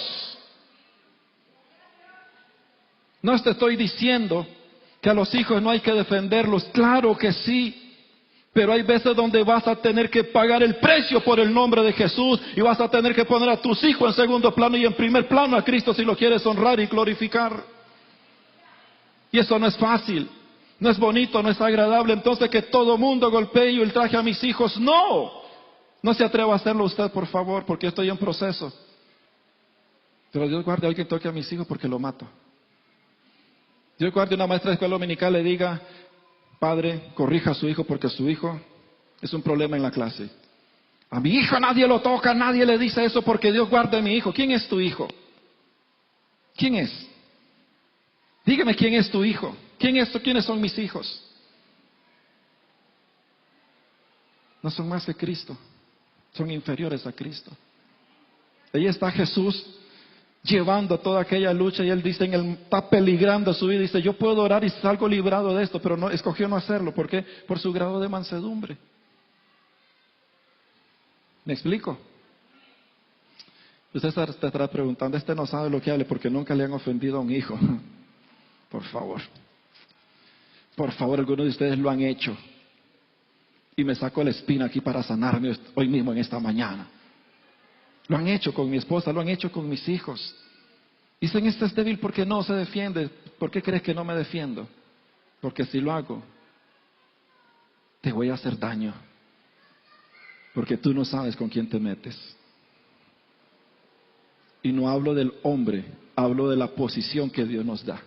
No te estoy diciendo que a los hijos no hay que defenderlos. Claro que sí. Pero hay veces donde vas a tener que pagar el precio por el nombre de Jesús y vas a tener que poner a tus hijos en segundo plano y en primer plano a Cristo si lo quieres honrar y glorificar. Y eso no es fácil, no es bonito, no es agradable. Entonces que todo mundo golpee y ultraje a mis hijos, no se atreva a hacerlo usted, por favor, porque yo estoy en proceso. Pero Dios guarde a alguien que toque a mis hijos porque lo mato. Dios guarde a una maestra de escuela dominical le diga, padre, corrija a su hijo porque su hijo es un problema en la clase. A mi hijo nadie lo toca, nadie le dice eso porque Dios guarde a mi hijo. ¿Quién es tu hijo? ¿Quién es? Dígame quién es tu hijo. ¿Quiénes son mis hijos? No son más que Cristo. Son inferiores a Cristo. Ahí está Jesús llevando toda aquella lucha, y él dice, él está peligrando su vida, dice, yo puedo orar y salgo librado de esto, pero no, escogió no hacerlo. ¿Por qué? Por su grado de mansedumbre. ¿Me explico? Usted te estará preguntando, este no sabe lo que hable porque nunca le han ofendido a un hijo. Por favor, algunos de ustedes lo han hecho. Y me saco la espina aquí para sanarme hoy mismo en esta mañana. Lo han hecho con mi esposa, lo han hecho con mis hijos. Dicen, este es débil porque no se defiende. ¿Por qué crees que no me defiendo? Porque si lo hago, te voy a hacer daño. Porque tú no sabes con quién te metes. Y no hablo del hombre, hablo de la posición que Dios nos da.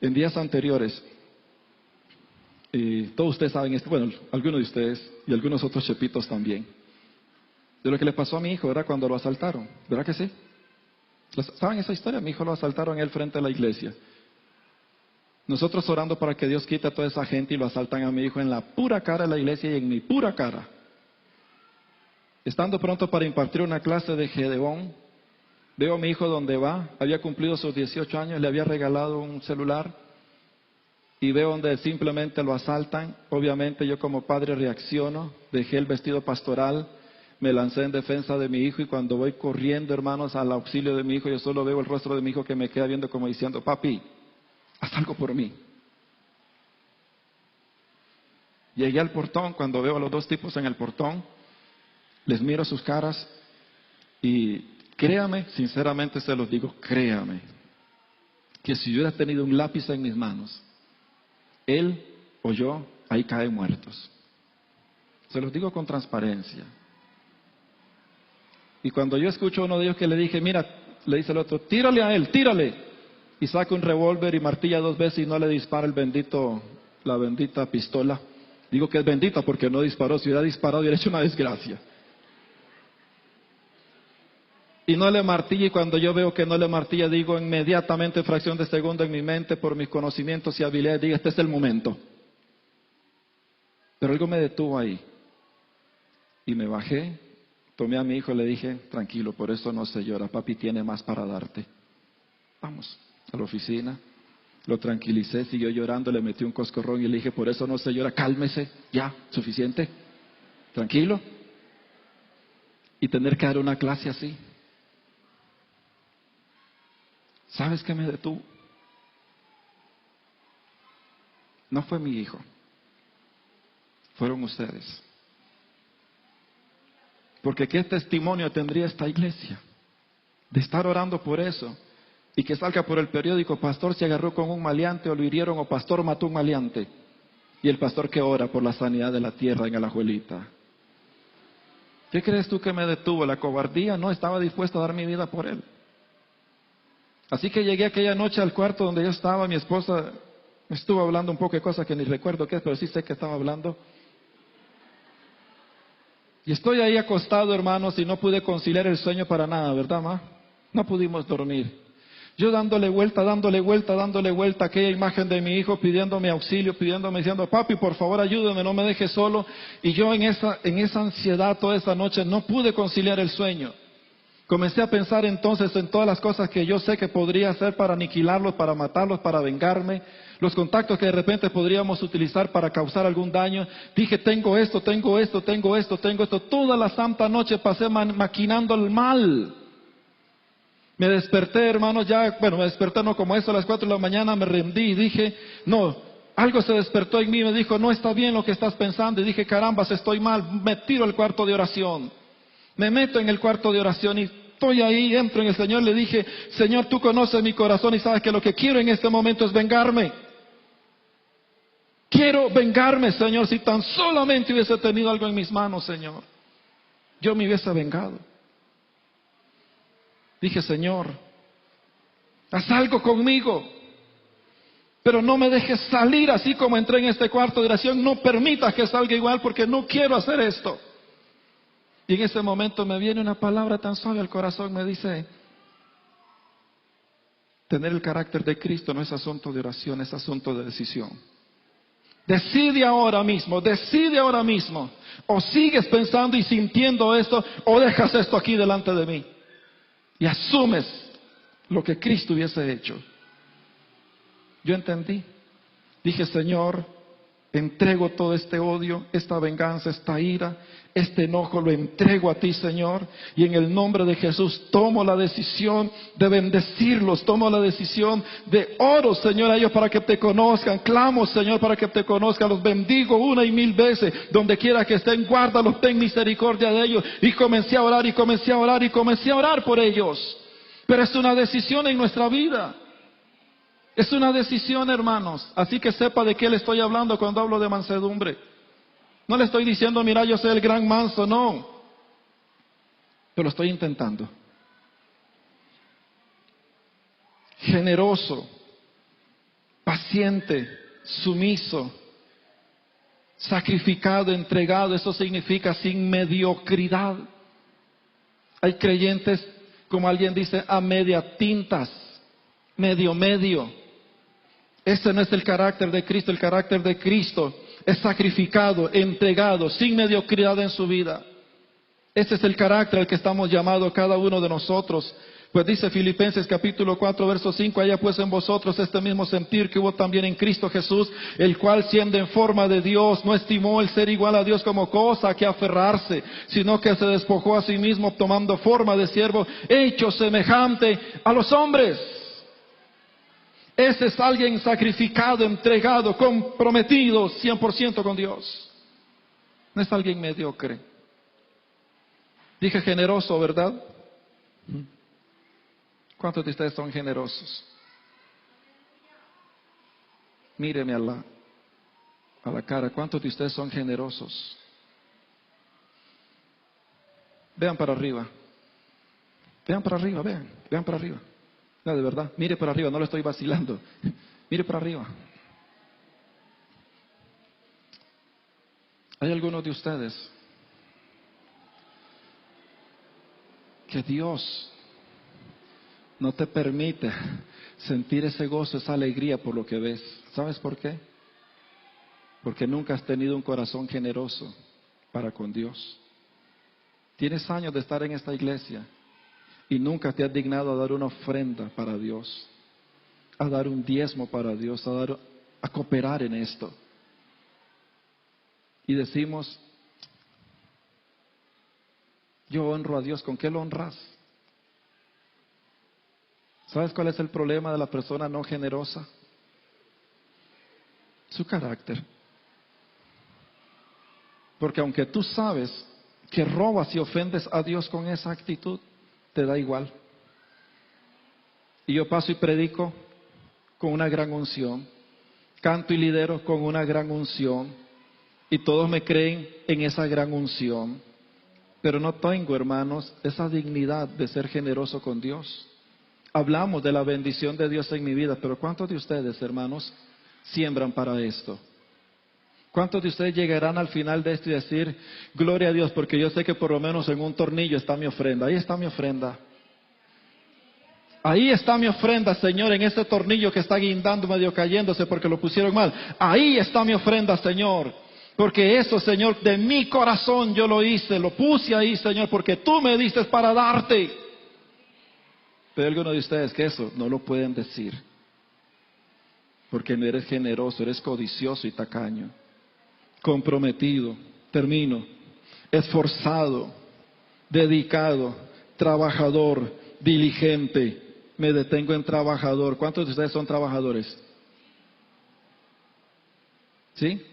En días anteriores, todos ustedes saben esto, bueno, algunos de ustedes y algunos otros chepitos también, de lo que le pasó a mi hijo, ¿verdad? Cuando lo asaltaron, ¿verdad que sí? ¿Saben esa historia? Mi hijo lo asaltaron en el frente de la iglesia. Nosotros orando para que Dios quite a toda esa gente y lo asaltan a mi hijo en la pura cara de la iglesia y en mi pura cara. Estando pronto para impartir una clase de Gedeón, veo a mi hijo donde va, había cumplido sus 18 años, le había regalado un celular y veo donde simplemente lo asaltan. Obviamente yo como padre reacciono, dejé el vestido pastoral, me lancé en defensa de mi hijo y cuando voy corriendo, hermanos, al auxilio de mi hijo, yo solo veo el rostro de mi hijo que me queda viendo como diciendo, papi, haz algo por mí. Llegué al portón, cuando veo a los dos tipos en el portón, les miro sus caras y créame, sinceramente se los digo, créame, que si yo hubiera tenido un lápiz en mis manos, él o yo, ahí caen muertos. Se los digo con transparencia. Y cuando yo escucho a uno de ellos que le dije, mira, le dice el otro, tírale a él, tírale. Y saca un revólver y martilla 2 veces y no le dispara la bendita pistola. Digo que es bendita porque no disparó. Si hubiera disparado hubiera hecho una desgracia. Y no le martilla, y cuando yo veo que no le martilla, digo inmediatamente, fracción de segundo en mi mente, por mis conocimientos y habilidades, digo, este es el momento. Pero algo me detuvo ahí. Y me bajé, tomé a mi hijo y le dije, tranquilo, por eso no se llora, papi tiene más para darte. Vamos a la oficina. Lo tranquilicé, siguió llorando, le metí un coscorrón y le dije, por eso no se llora, cálmese, ya, suficiente, tranquilo. Y tener que dar una clase así. ¿Sabes qué me detuvo? No fue mi hijo, fueron ustedes. Porque ¿qué testimonio tendría esta iglesia de estar orando por eso? Y que salga por el periódico, pastor se agarró con un maleante o lo hirieron, o pastor mató un maleante. Y el pastor que ora por la sanidad de la tierra en Alajuelita. ¿Qué crees tú que me detuvo? La cobardía. No estaba dispuesto a dar mi vida por él. Así que llegué aquella noche al cuarto donde yo estaba, mi esposa me estuvo hablando un poco de cosas que ni recuerdo qué es, pero sí sé que estaba hablando. Y estoy ahí acostado, hermanos, y no pude conciliar el sueño para nada, ¿verdad, ma? No pudimos dormir. Yo dándole vuelta a aquella imagen de mi hijo, pidiéndome auxilio, diciendo, papi, por favor ayúdame, no me dejes solo. Y yo en esa ansiedad toda esa noche no pude conciliar el sueño. Comencé a pensar entonces en todas las cosas que yo sé que podría hacer para aniquilarlos, para matarlos, para vengarme. Los contactos que de repente podríamos utilizar para causar algún daño. Dije, tengo esto. Toda la santa noche pasé maquinando el mal. Me desperté, hermanos, me desperté no como eso, a las 4 de la mañana me rendí y dije, no, algo se despertó en mí, me dijo, no está bien lo que estás pensando. Y dije, carambas, estoy mal, me tiro al cuarto de oración. Me meto en el cuarto de oración y estoy ahí, entro en el Señor, le dije, Señor, tú conoces mi corazón y sabes que lo que quiero en este momento es vengarme. Quiero vengarme, Señor, si tan solamente hubiese tenido algo en mis manos, Señor. Yo me hubiese vengado. Dije, Señor, haz algo conmigo, pero no me dejes salir así como entré en este cuarto de oración. No permitas que salga igual porque no quiero hacer esto. Y en ese momento me viene una palabra tan suave al corazón, me dice, tener el carácter de Cristo no es asunto de oración, es asunto de decisión. Decide ahora mismo, o sigues pensando y sintiendo esto, o dejas esto aquí delante de mí. y asumes lo que Cristo hubiese hecho. Yo entendí. Dije, Señor, entrego todo este odio, esta venganza, esta ira, este enojo, lo entrego a ti, Señor. Y en el nombre de Jesús tomo la decisión de bendecirlos, tomo la decisión de oro, Señor, a ellos para que te conozcan. Clamo, Señor, para que te conozcan. Los bendigo 1 y 1000 veces. Donde quiera que estén, guárdalos, ten misericordia de ellos. Y comencé a orar, y comencé a orar, y comencé a orar por ellos. Pero es una decisión en nuestra vida. Es una decisión, hermanos. Así que sepa de qué le estoy hablando cuando hablo de mansedumbre. No le estoy diciendo, mira, yo soy el gran manso, no. Pero lo estoy intentando. Generoso, paciente, sumiso, sacrificado, entregado. Eso significa sin mediocridad. Hay creyentes, como alguien dice, a media tintas, medio. Ese no es el carácter de Cristo. El carácter de Cristo es sacrificado, entregado, sin mediocridad en su vida. Ese es el carácter al que estamos llamados cada uno de nosotros. Pues dice Filipenses capítulo 4, verso 5, haya pues en vosotros este mismo sentir que hubo también en Cristo Jesús, el cual siendo en forma de Dios, no estimó el ser igual a Dios como cosa a que aferrarse, sino que se despojó a sí mismo tomando forma de siervo, hecho semejante a los hombres. Ese es alguien sacrificado, entregado, comprometido 100% con Dios. No es alguien mediocre. Dije generoso, ¿verdad? ¿Cuántos de ustedes son generosos? Míreme a la cara. ¿Cuántos de ustedes son generosos? Vean para arriba. Vean para arriba, vean para arriba. No, de verdad, mire para arriba, no lo estoy vacilando. Mire para arriba. Hay algunos de ustedes que Dios no te permite sentir ese gozo, esa alegría por lo que ves. ¿Sabes por qué? Porque nunca has tenido un corazón generoso para con Dios. Tienes años de estar en esta iglesia y nunca te has dignado a dar una ofrenda para Dios, a dar un diezmo para Dios, a cooperar en esto. Y decimos, yo honro a Dios. ¿Con qué lo honras? ¿Sabes cuál es el problema de la persona no generosa? Su carácter. Porque aunque tú sabes que robas y ofendes a Dios con esa actitud, te da igual. Y yo paso y predico con una gran unción, canto y lidero con una gran unción, y todos me creen en esa gran unción, pero no tengo, hermanos, esa dignidad de ser generoso con Dios. Hablamos de la bendición de Dios en mi vida, pero ¿cuántos de ustedes, hermanos, siembran para esto? ¿Cuántos de ustedes llegarán al final de esto y decir, gloria a Dios, porque yo sé que por lo menos en un tornillo está mi ofrenda? Ahí está mi ofrenda. Ahí está mi ofrenda, Señor, en ese tornillo que está guindando, medio cayéndose porque lo pusieron mal. Ahí está mi ofrenda, Señor. Porque eso, Señor, de mi corazón yo lo hice, lo puse ahí, Señor, porque tú me diste para darte. Pero hay algunos de ustedes que eso no lo pueden decir. Porque no eres generoso, eres codicioso y tacaño. Comprometido, termino, esforzado, dedicado, trabajador, diligente. Me detengo en trabajador. ¿Cuántos de ustedes son trabajadores? ¿Sí?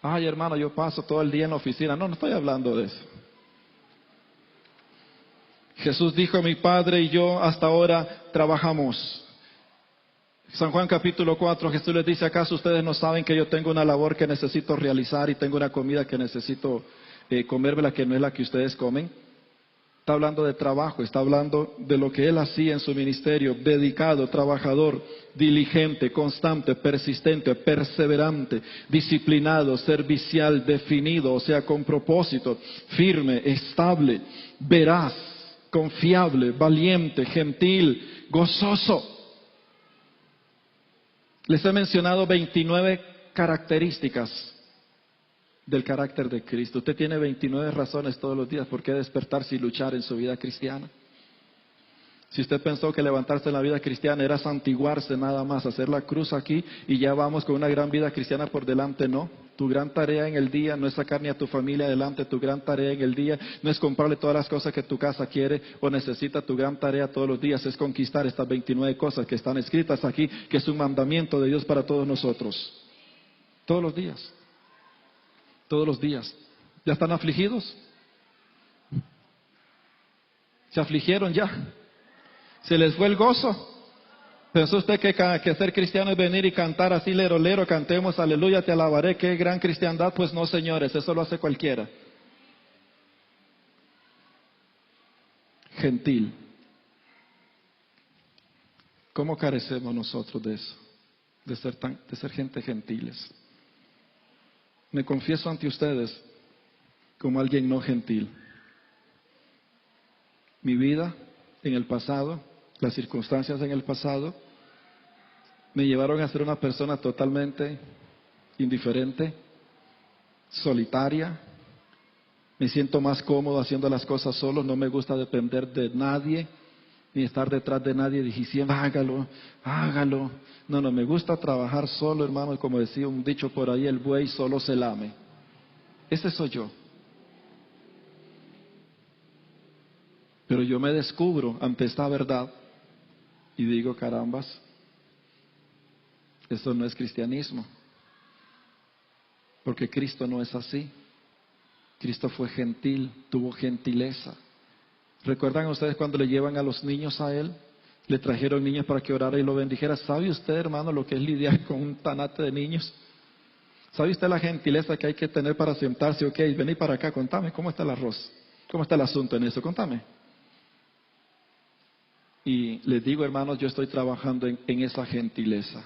Ay, hermano, yo paso todo el día en la oficina. No estoy hablando de eso. Jesús dijo, mi Padre y yo hasta ahora trabajamos. San Juan capítulo 4, Jesús les dice, ¿acaso ustedes no saben que yo tengo una labor que necesito realizar y tengo una comida que necesito comérmela que no es la que ustedes comen? Está hablando de trabajo, está hablando de lo que Él hacía en su ministerio, dedicado, trabajador, diligente, constante, persistente, perseverante, disciplinado, servicial, definido, o sea, con propósito, firme, estable, veraz, confiable, valiente, gentil, gozoso. Les he mencionado 29 características del carácter de Cristo. Usted tiene 29 razones todos los días por qué despertarse y luchar en su vida cristiana. Si usted pensó que levantarse en la vida cristiana era santiguarse nada más, hacer la cruz aquí y ya vamos con una gran vida cristiana por delante, no. Tu gran tarea en el día no es sacar ni a tu familia adelante, tu gran tarea en el día no es comprarle todas las cosas que tu casa quiere o necesita, tu gran tarea todos los días es conquistar estas 29 cosas que están escritas aquí, que es un mandamiento de Dios para todos nosotros. Todos los días. Todos los días. ¿Ya están afligidos? ¿Se afligieron ya? ¿Se les fue el gozo? ¿Pensó usted que ser cristiano es venir y cantar así lero, lero, cantemos, aleluya, te alabaré, qué gran cristiandad? Pues no, señores, eso lo hace cualquiera. Gentil. ¿Cómo carecemos nosotros de eso? De ser gente gentiles. Me confieso ante ustedes como alguien no gentil. Mi vida en el pasado, las circunstancias en el pasado, me llevaron a ser una persona totalmente indiferente, solitaria. Me siento más cómodo haciendo las cosas solo, no me gusta depender de nadie, ni estar detrás de nadie diciendo, hágalo, hágalo. No, me gusta trabajar solo, hermano, y como decía un dicho por ahí, el buey solo se lame. Ese soy yo. Pero yo me descubro ante esta verdad y digo, carambas, esto no es cristianismo. Porque Cristo no es así. Cristo fue gentil, tuvo gentileza. ¿Recuerdan ustedes cuando le llevan a los niños a Él? Le trajeron niños para que orara y lo bendijera. ¿Sabe usted, hermano, lo que es lidiar con un tanate de niños? ¿Sabe usted la gentileza que hay que tener para sentarse? Ok, vení para acá, contame, ¿cómo está el arroz? ¿Cómo está el asunto en eso? Contame. Y les digo, hermanos, yo estoy trabajando en esa gentileza.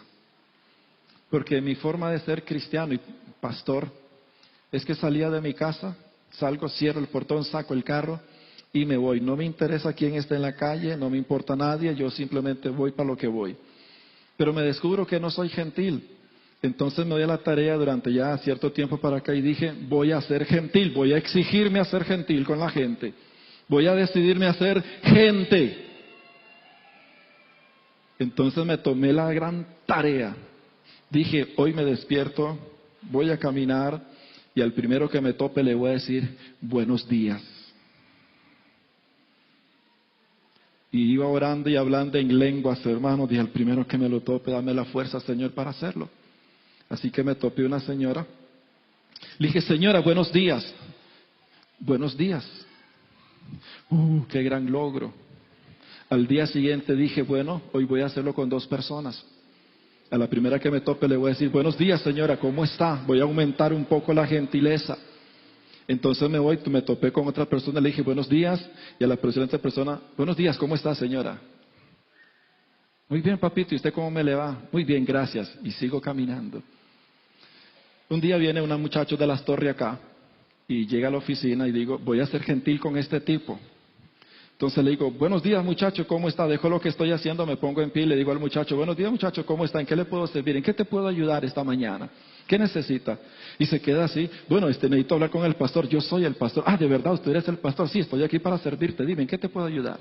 Porque mi forma de ser cristiano y pastor es que salía de mi casa, salgo, cierro el portón, saco el carro y me voy. No me interesa quién está en la calle, no me importa nadie, yo simplemente voy para lo que voy. Pero me descubro que no soy gentil. Entonces me doy a la tarea durante ya cierto tiempo para acá y dije, voy a ser gentil, voy a exigirme a ser gentil con la gente. Voy a decidirme a ser gente. Entonces me tomé la gran tarea. Dije, hoy me despierto, voy a caminar y al primero que me tope le voy a decir, buenos días. Y iba orando y hablando en lenguas, hermanos, dije, al primero que me lo tope, dame la fuerza, Señor, para hacerlo. Así que me topé una señora. Le dije, señora, buenos días. Buenos días. Qué gran logro. Al día siguiente dije, bueno, hoy voy a hacerlo con 2 personas. A la primera que me tope le voy a decir, buenos días, señora, ¿cómo está? Voy a aumentar un poco la gentileza. Entonces me topé con otra persona, le dije, buenos días. Y a la siguiente persona, buenos días, ¿cómo está, señora? Muy bien, papito, ¿y usted cómo me le va? Muy bien, gracias. Y sigo caminando. Un día viene una muchacha de Las Torres acá y llega a la oficina y digo, voy a ser gentil con este tipo. Entonces le digo, buenos días, muchacho, ¿cómo está? Dejo lo que estoy haciendo, me pongo en pie y le digo al muchacho, buenos días, muchacho, ¿cómo está? ¿En qué le puedo servir? ¿En qué te puedo ayudar esta mañana? ¿Qué necesita? Y se queda así, bueno, necesito hablar con el pastor, yo soy el pastor. Ah, ¿de verdad usted es el pastor? Sí, estoy aquí para servirte, dime, ¿en qué te puedo ayudar?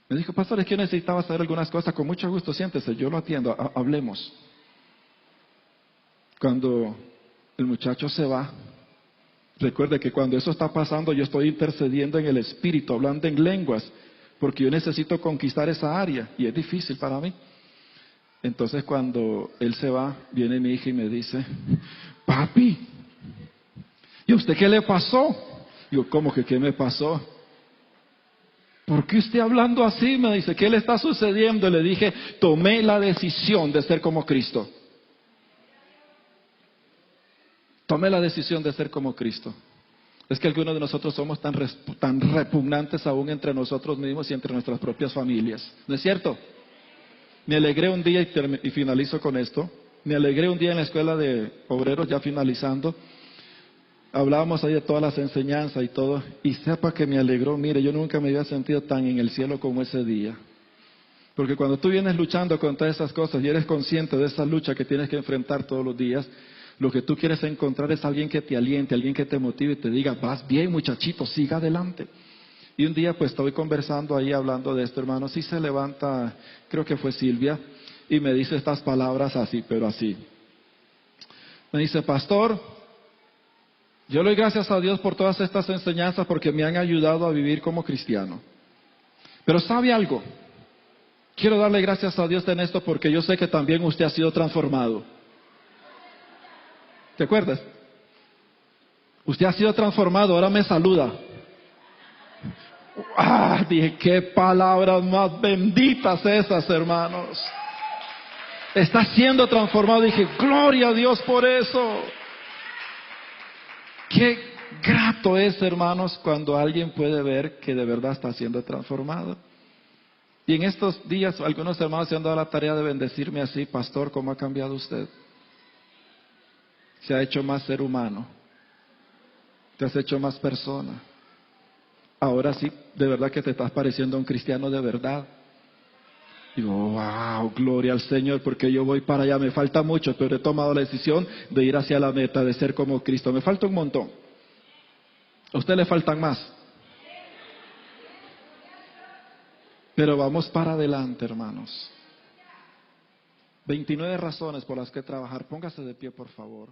Me dijo, pastor, es que yo necesitaba saber algunas cosas, con mucho gusto, siéntese, yo lo atiendo, hablemos. Cuando el muchacho se va, recuerde que cuando eso está pasando yo estoy intercediendo en el Espíritu, hablando en lenguas, porque yo necesito conquistar esa área y es difícil para mí. Entonces cuando él se va, viene mi hija y me dice, papi, ¿y a usted qué le pasó? Digo, ¿cómo que qué me pasó? ¿Por qué usted hablando así? Me dice, ¿qué le está sucediendo? Le dije, tomé la decisión de ser como Cristo. Tomé la decisión de ser como Cristo. Es que algunos de nosotros somos tan repugnantes aún entre nosotros mismos y entre nuestras propias familias. ¿No es cierto? Me alegré un día, y finalizo con esto, me alegré un día en la escuela de obreros, ya finalizando. Hablábamos ahí de todas las enseñanzas y todo, y sepa que me alegró. Mire, yo nunca me había sentido tan en el cielo como ese día. Porque cuando tú vienes luchando con todas esas cosas y eres consciente de esa lucha que tienes que enfrentar todos los días, Lo que tú quieres encontrar es alguien que te aliente, alguien que te motive y te diga, vas bien muchachito, siga adelante. Y un día pues estoy conversando ahí hablando de esto, hermanos, y se levanta, creo que fue Silvia, y me dice estas palabras así, pero así. Me dice, pastor, yo le doy gracias a Dios por todas estas enseñanzas porque me han ayudado a vivir como cristiano. Pero ¿sabe algo? Quiero darle gracias a Dios en esto porque yo sé que también usted ha sido transformado. ¿Te acuerdas? Usted ha sido transformado, ahora me saluda. Dije, qué palabras más benditas esas, hermanos. Está siendo transformado. Dije, gloria a Dios por eso. Qué grato es, hermanos, cuando alguien puede ver que de verdad está siendo transformado. Y en estos días algunos hermanos se han dado la tarea de bendecirme así, pastor, ¿cómo ha cambiado usted? Se ha hecho más ser humano. Te has hecho más persona. Ahora sí, de verdad que te estás pareciendo a un cristiano de verdad. Digo, wow, gloria al Señor, porque yo voy para allá. Me falta mucho, pero he tomado la decisión de ir hacia la meta, de ser como Cristo. Me falta un montón. A usted le faltan más. Pero vamos para adelante, hermanos. 29 razones por las que trabajar. Póngase de pie, por favor.